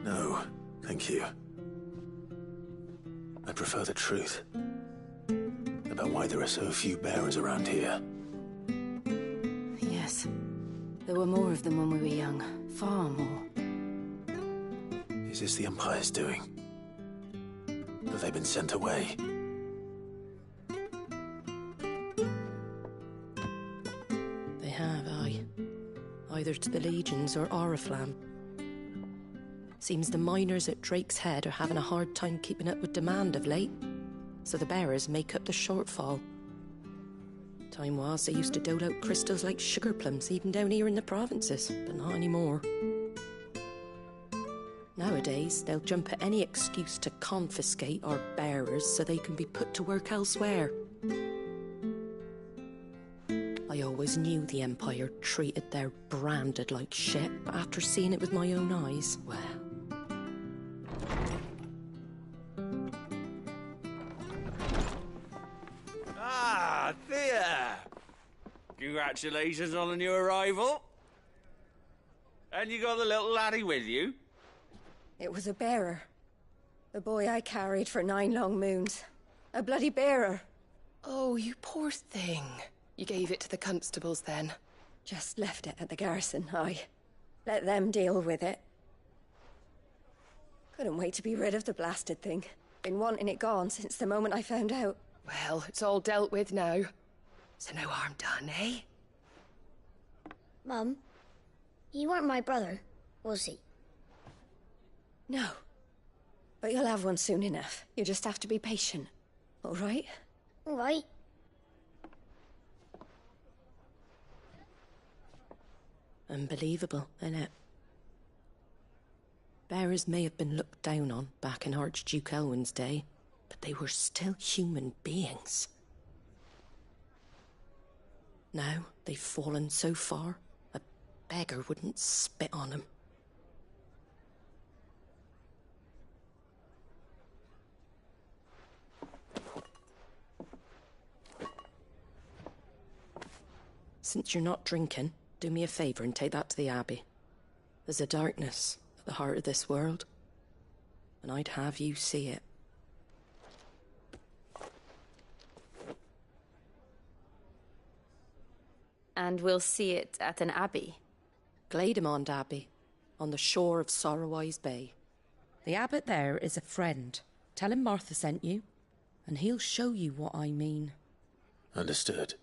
No, thank you. I prefer the truth. About why there are so few bearers around here. Yes. There were more of them when we were young. Far more. Is this the Empire's doing? Have they been sent away? They have, aye. Either to the Legions or Oriflamme. Seems the miners at Drake's Head are having a hard time keeping up with demand of late, so the bearers make up the shortfall. Time was they used to dole out crystals like sugar plums even down here in the provinces, but not anymore. Nowadays, they'll jump at any excuse to confiscate our bearers so they can be put to work elsewhere. I always knew the Empire treated their branded like shit, but after seeing it with my own eyes, well... Ah, Thea! Congratulations on the new arrival. And you got the little laddie with you? It was a bearer. The boy I carried for 9 long moons. A bloody bearer. Oh, you poor thing. You gave it to the constables, then? Just left it at the garrison, aye. Let them deal with it. Couldn't wait to be rid of the blasted thing. Been wanting it gone since the moment I found out. Well, it's all dealt with now. So no harm done, eh? Mum, you weren't my brother, was he? No. But you'll have one soon enough. You just have to be patient. All right? All right. Unbelievable, innit? Bearers may have been looked down on back in Archduke Elwin's day, but they were still human beings. Now they've fallen so far, a beggar wouldn't spit on them. Since you're not drinking, do me a favour and take that to the Abbey. There's a darkness at the heart of this world, and I'd have you see it. And we'll see it at an abbey? Glademond Abbey, on the shore of Sorrowwise Bay. The abbot there is a friend. Tell him Martha sent you, and he'll show you what I mean. Understood.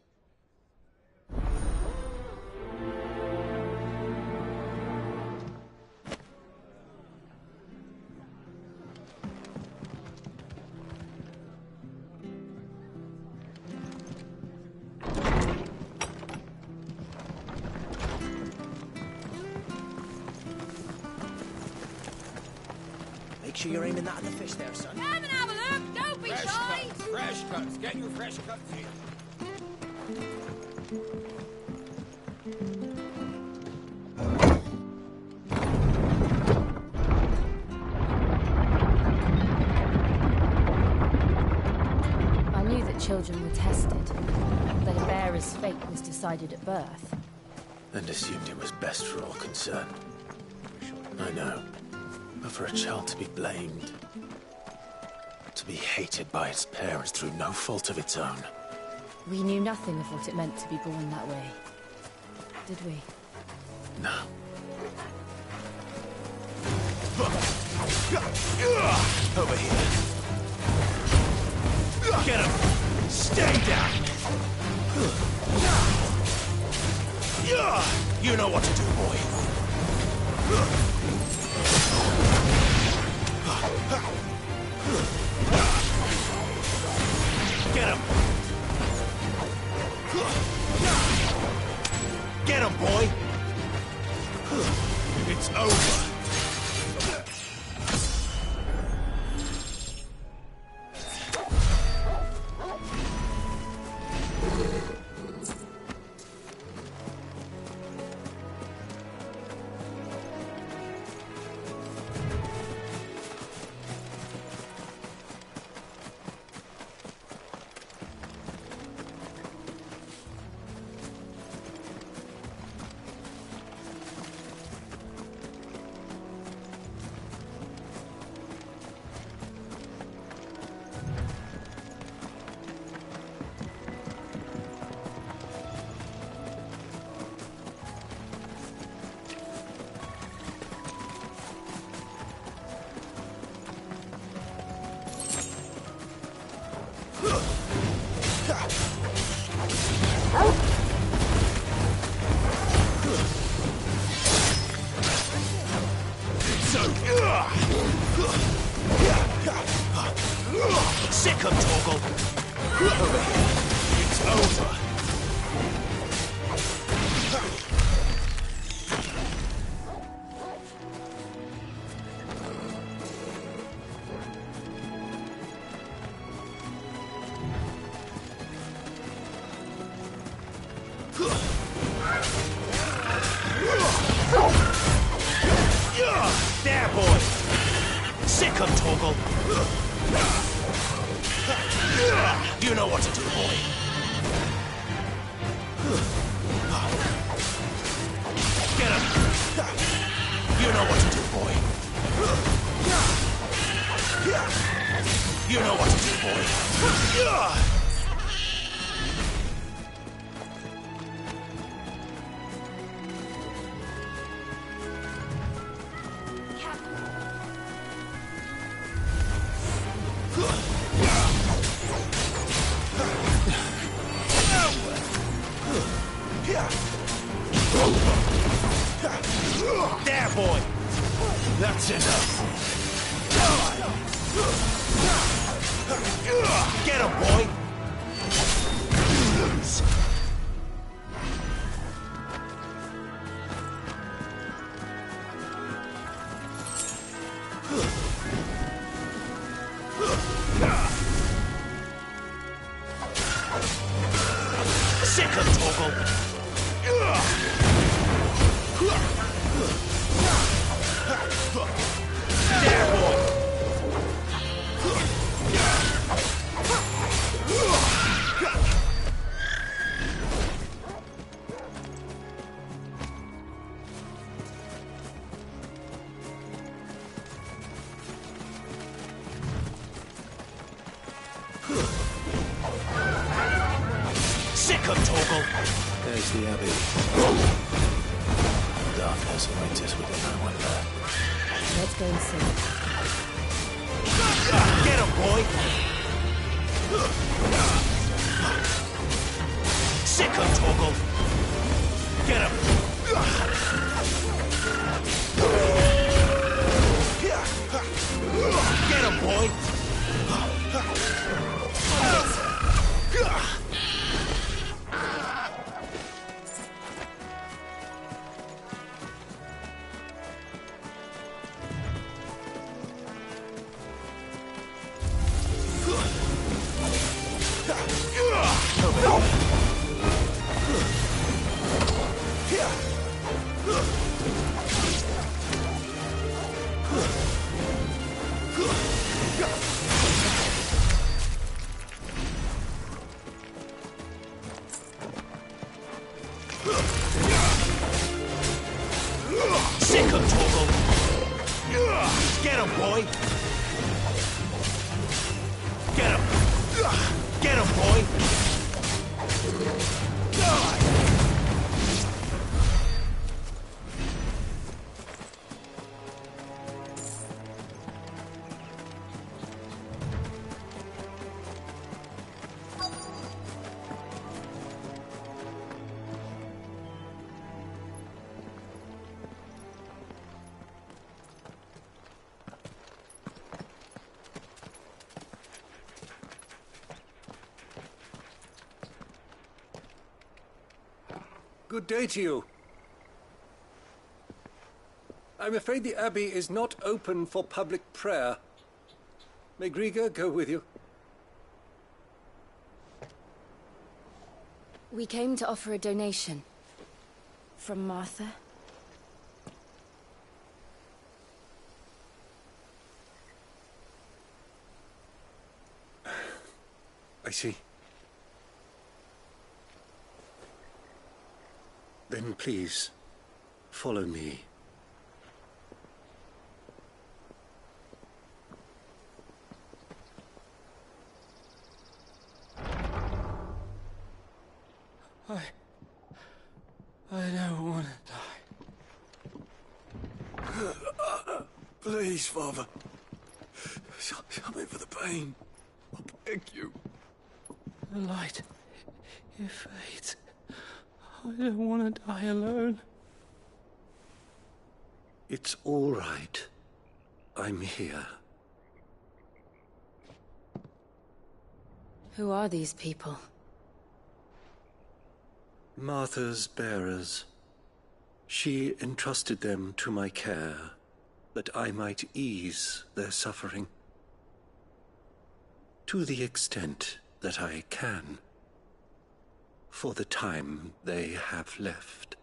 Make sure you're aiming that at the fish there, son. Come and have a look! Don't be shy! Fresh cuts. Get your fresh cuts here. I knew that children were tested, that a bearer's fate was decided at birth. And assumed it was best for all concerned. I know. But for a child to be blamed, to be hated by its parents through no fault of its own. We knew nothing of what it meant to be born that way, did we? No. Over here. Get him! Stay down! You know what to do, boy. It's over. Sick of Torgal. It's over. There, boy. Sick of Torgal. You know what to do, boy. Get him. You know what to do, boy. You know what to do, boy. There, boy! That's enough! Get him, boy! You lose! Sick of Torgal! There, boy! Sick of Torgal! There's the Abbey. Darkness awaits us within that window. Let's go and see. Get him, boy! Sick of Torgal! Get him! Get him, boy! Sick of Torgal! Get him, boy! Get him! Get him, boy! Good day to you. I'm afraid the Abbey is not open for public prayer. May Grieger go with you? We came to offer a donation. From Martha? I see. Then please, follow me. I don't want to die. Please, Father. Show me for the pain. I beg you. The light, it fades. I don't want to die alone. It's all right. I'm here. Who are these people? Martha's bearers. She entrusted them to my care, that I might ease their suffering. To the extent that I can, for the time they have left.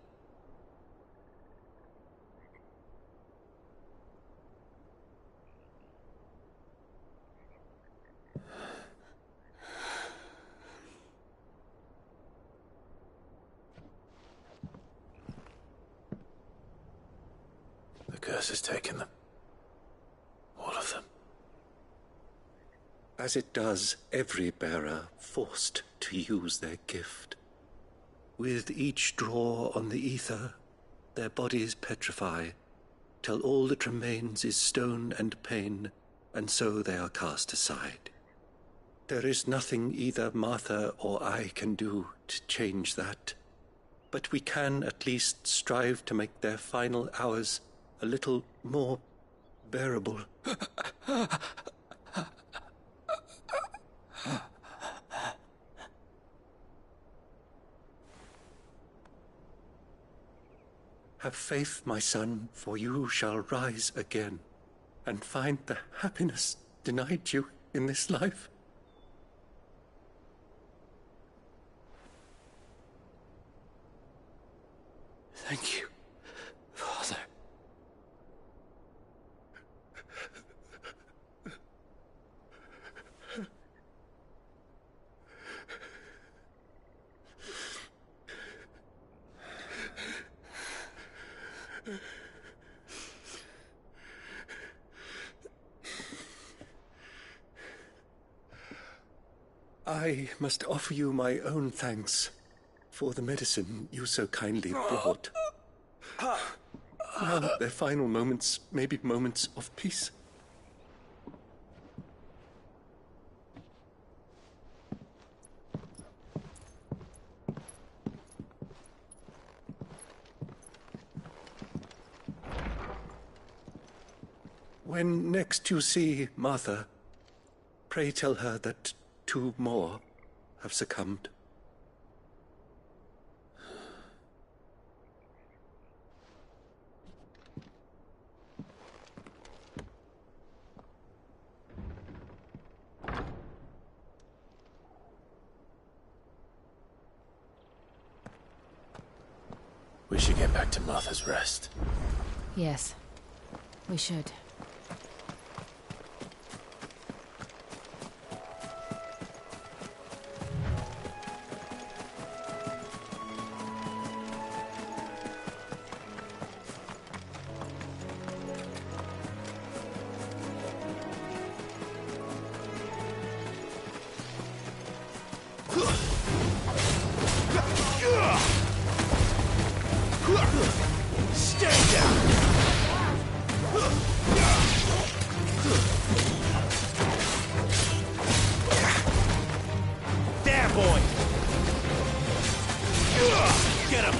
The curse has taken them. All of them. As it does every bearer forced to use their gift. With each draw on the ether, their bodies petrify, till all that remains is stone and pain, and so they are cast aside. There is nothing either Martha or I can do to change that, but we can at least strive to make their final hours a little more bearable. Have faith, my son, for you shall rise again, and find the happiness denied you in this life. Thank you, Father. I must offer you my own thanks for the medicine you so kindly brought. Now their final moments may be moments of peace. When next you see Martha, pray tell her that 2 more have succumbed. We should get back to Martha's Rest. Yes, we should. Stay down! There, boy! Get him!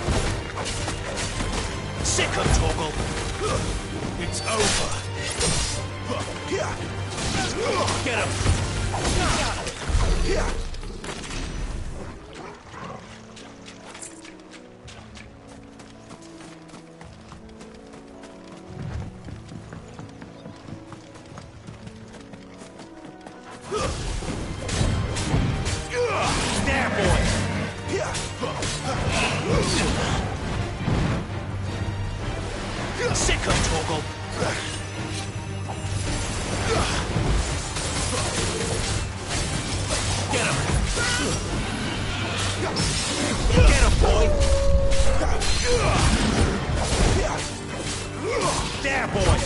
Sick him, Torgal! It's over! Get him! Sick 'em, Torgal. Get him! Get him, boy! There, boy!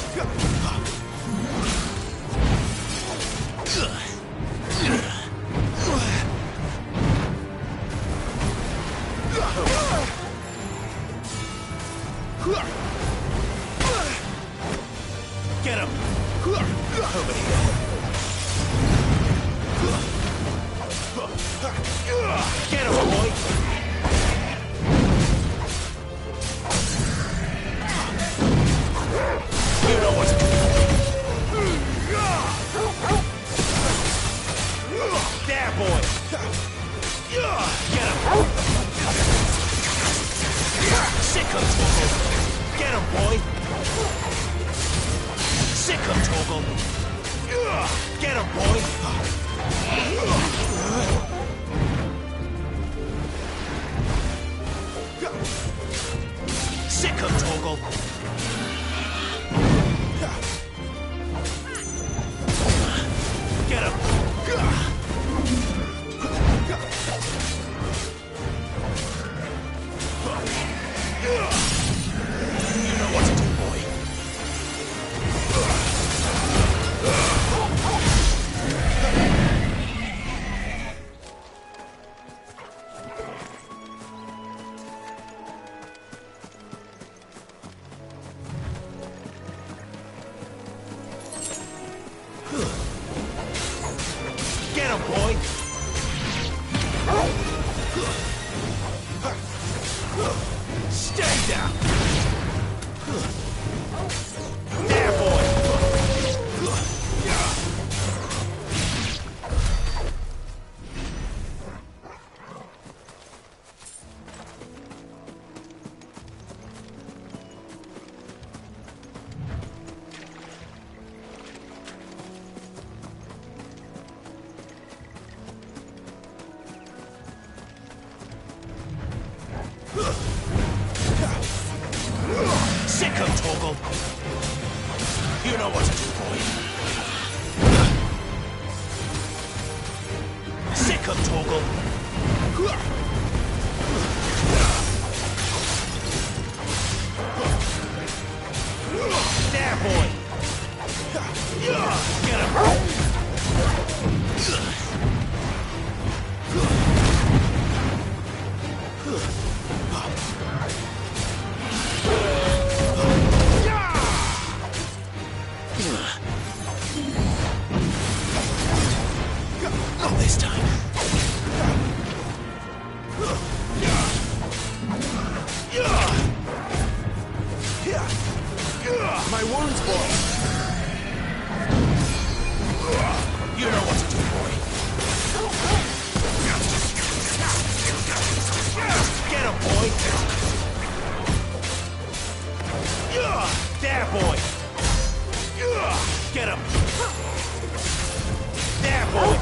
Get him! Over here. Get him, boy! You know what to do. There, boy! Get him! Sick 'em, Torgal! Get him, boy! Sick 'em, Torgal! Get him, boy! Sick 'em, Torgal! Get him! You know what to do, boy. Get him, boy! Stay down! There, boy! Sick 'em, Torgal! You know what to do, boy. Sick 'em, Torgal! There, boy! Get him! Not this time. My wounds, boy. You know what to do, boy. Get him, boy. There, boy. Get him. There, boy.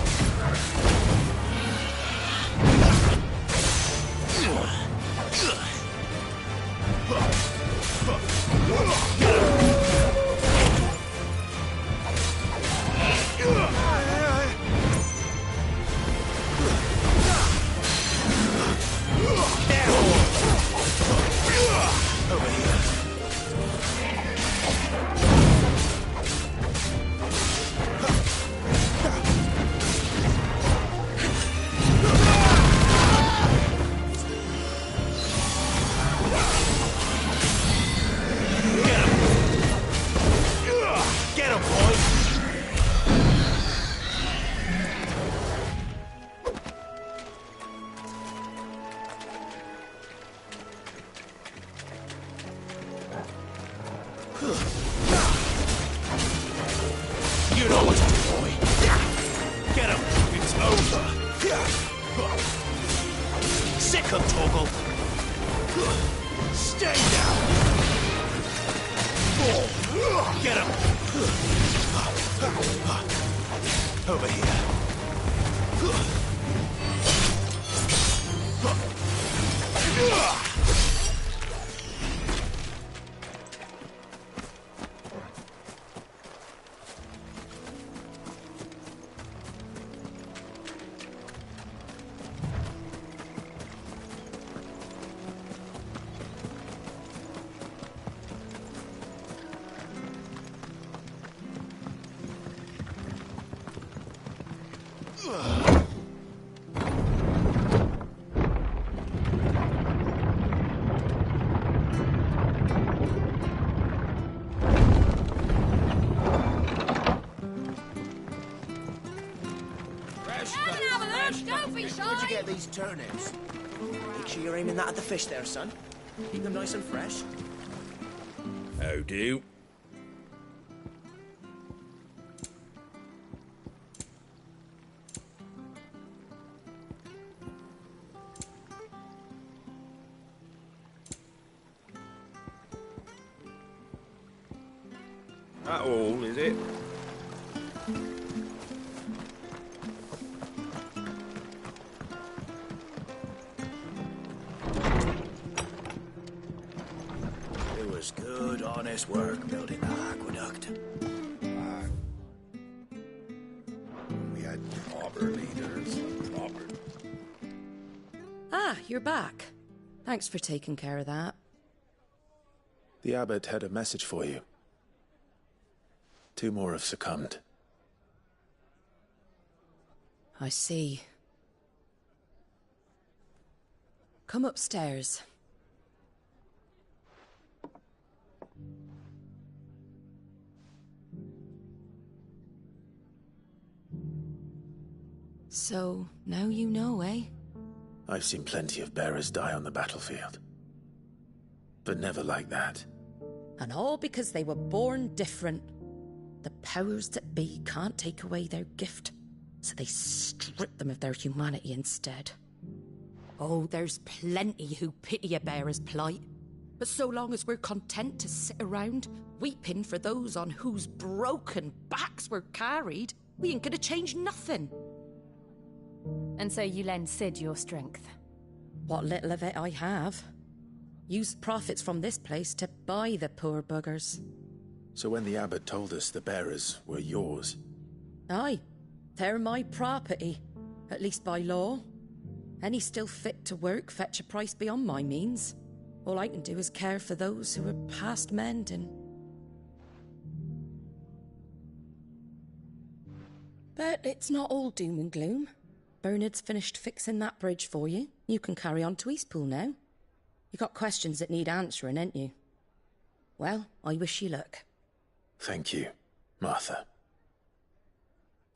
You know what to do, boy. Get him. It's over. Sick 'em, Torgal. Stay down. Get him. Over here. Where'd you get these turnips? Make sure you're aiming that at the fish there, son. Keep them nice and fresh. How do? That all, is it? It was good, honest work building the aqueduct. We had proper leaders, proper... Ah, you're back. Thanks for taking care of that. The abbot had a message for you. 2 more have succumbed. I see. Come upstairs. So, now you know, eh? I've seen plenty of bearers die on the battlefield. But never like that. And all because they were born different. The powers that be can't take away their gift, so they strip them of their humanity instead. Oh, there's plenty who pity a bearer's plight. But so long as we're content to sit around, weeping for those on whose broken backs we're carried, we ain't gonna change nothing. And so you lend Sid your strength? What little of it I have. Used profits from this place to buy the poor buggers. So when the abbot told us the bearers were yours... Aye, they're my property, at least by law. Any still fit to work fetch a price beyond my means. All I can do is care for those who are past mending. But it's not all doom and gloom. Bernard's finished fixing that bridge for you. You can carry on to Eastpool now. You got questions that need answering, ain't you? Well, I wish you luck. Thank you, Martha.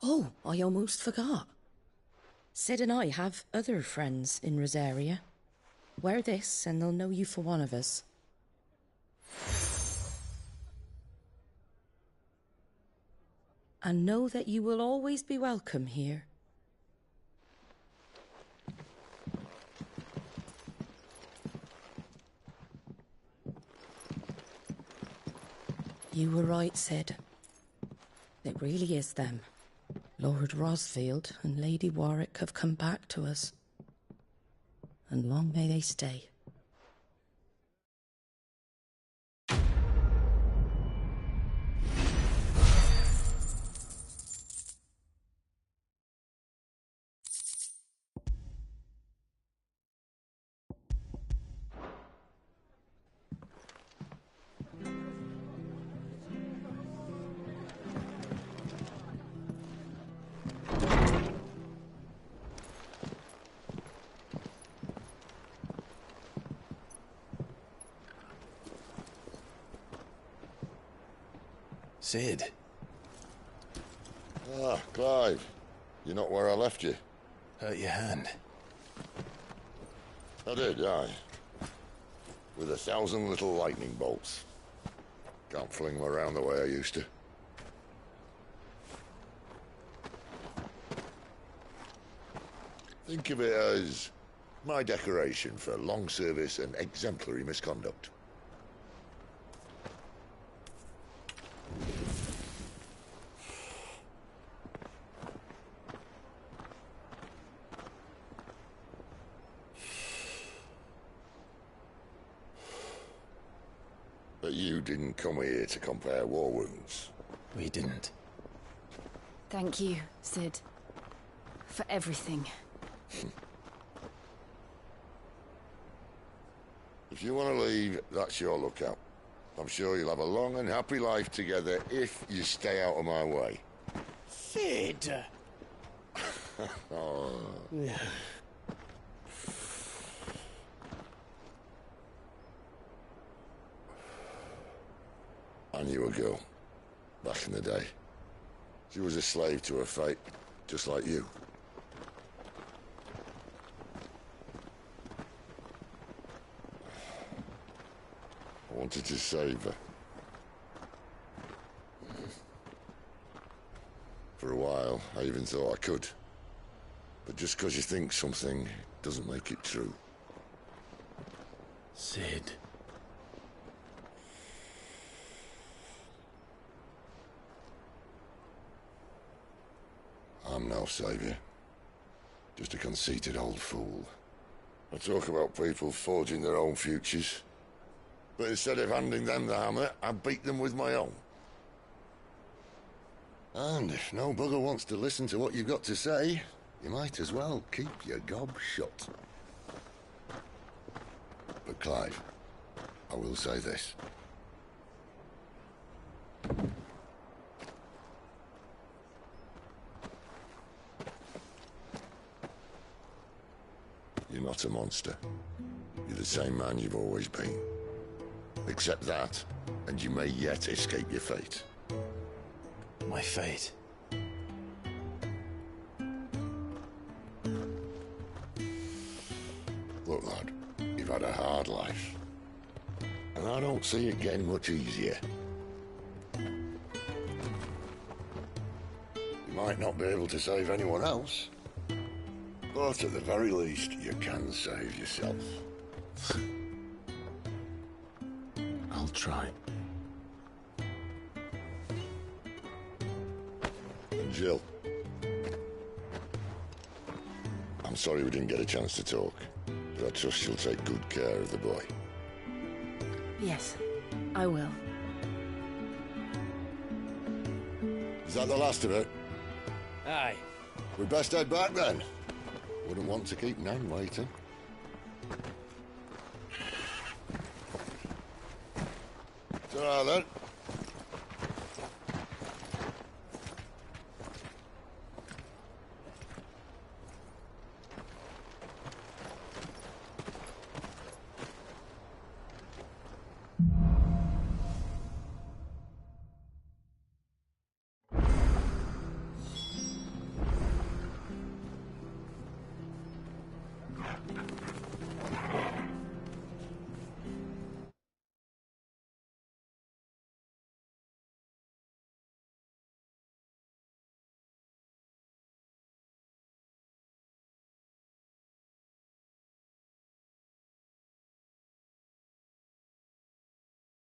Oh, I almost forgot. Sid and I have other friends in Rosaria. Wear this and they'll know you for one of us. And know that you will always be welcome here. You were right, Sid. It really is them. Lord Rosfield and Lady Warwick have come back to us. And long may they stay. Sid. Ah, Clive. You're not where I left you. Hurt your hand. I did, aye. With 1,000 little lightning bolts. Can't fling them around the way I used to. Think of it as my decoration for long service and exemplary misconduct. But you didn't come here to compare war wounds. We didn't. Thank you, Sid. For everything. If you want to leave, that's your lookout. I'm sure you'll have a long and happy life together if you stay out of my way. Sid! Oh. Yeah. I knew a girl, back in the day. She was a slave to her fate, just like you. I wanted to save her. For a while, I even thought I could. But just because you think something doesn't make it true. Sid. I'm no savior. Just a conceited old fool. I talk about people forging their own futures. But instead of handing them the hammer, I beat them with my own. And if no bugger wants to listen to what you've got to say, you might as well keep your gob shut. But Clive, I will say this. You're not a monster. You're the same man you've always been. Accept that, and you may yet escape your fate. My fate? Look, lad, you've had a hard life. And I don't see it getting much easier. You might not be able to save anyone else, but at the very least, you can save yourself. I'll try. And Jill, I'm sorry we didn't get a chance to talk, but I trust you'll take good care of the boy. Yes, I will. Is that the last of it? Aye. We best head back then. Wouldn't want to keep Nan waiting. It's all right then.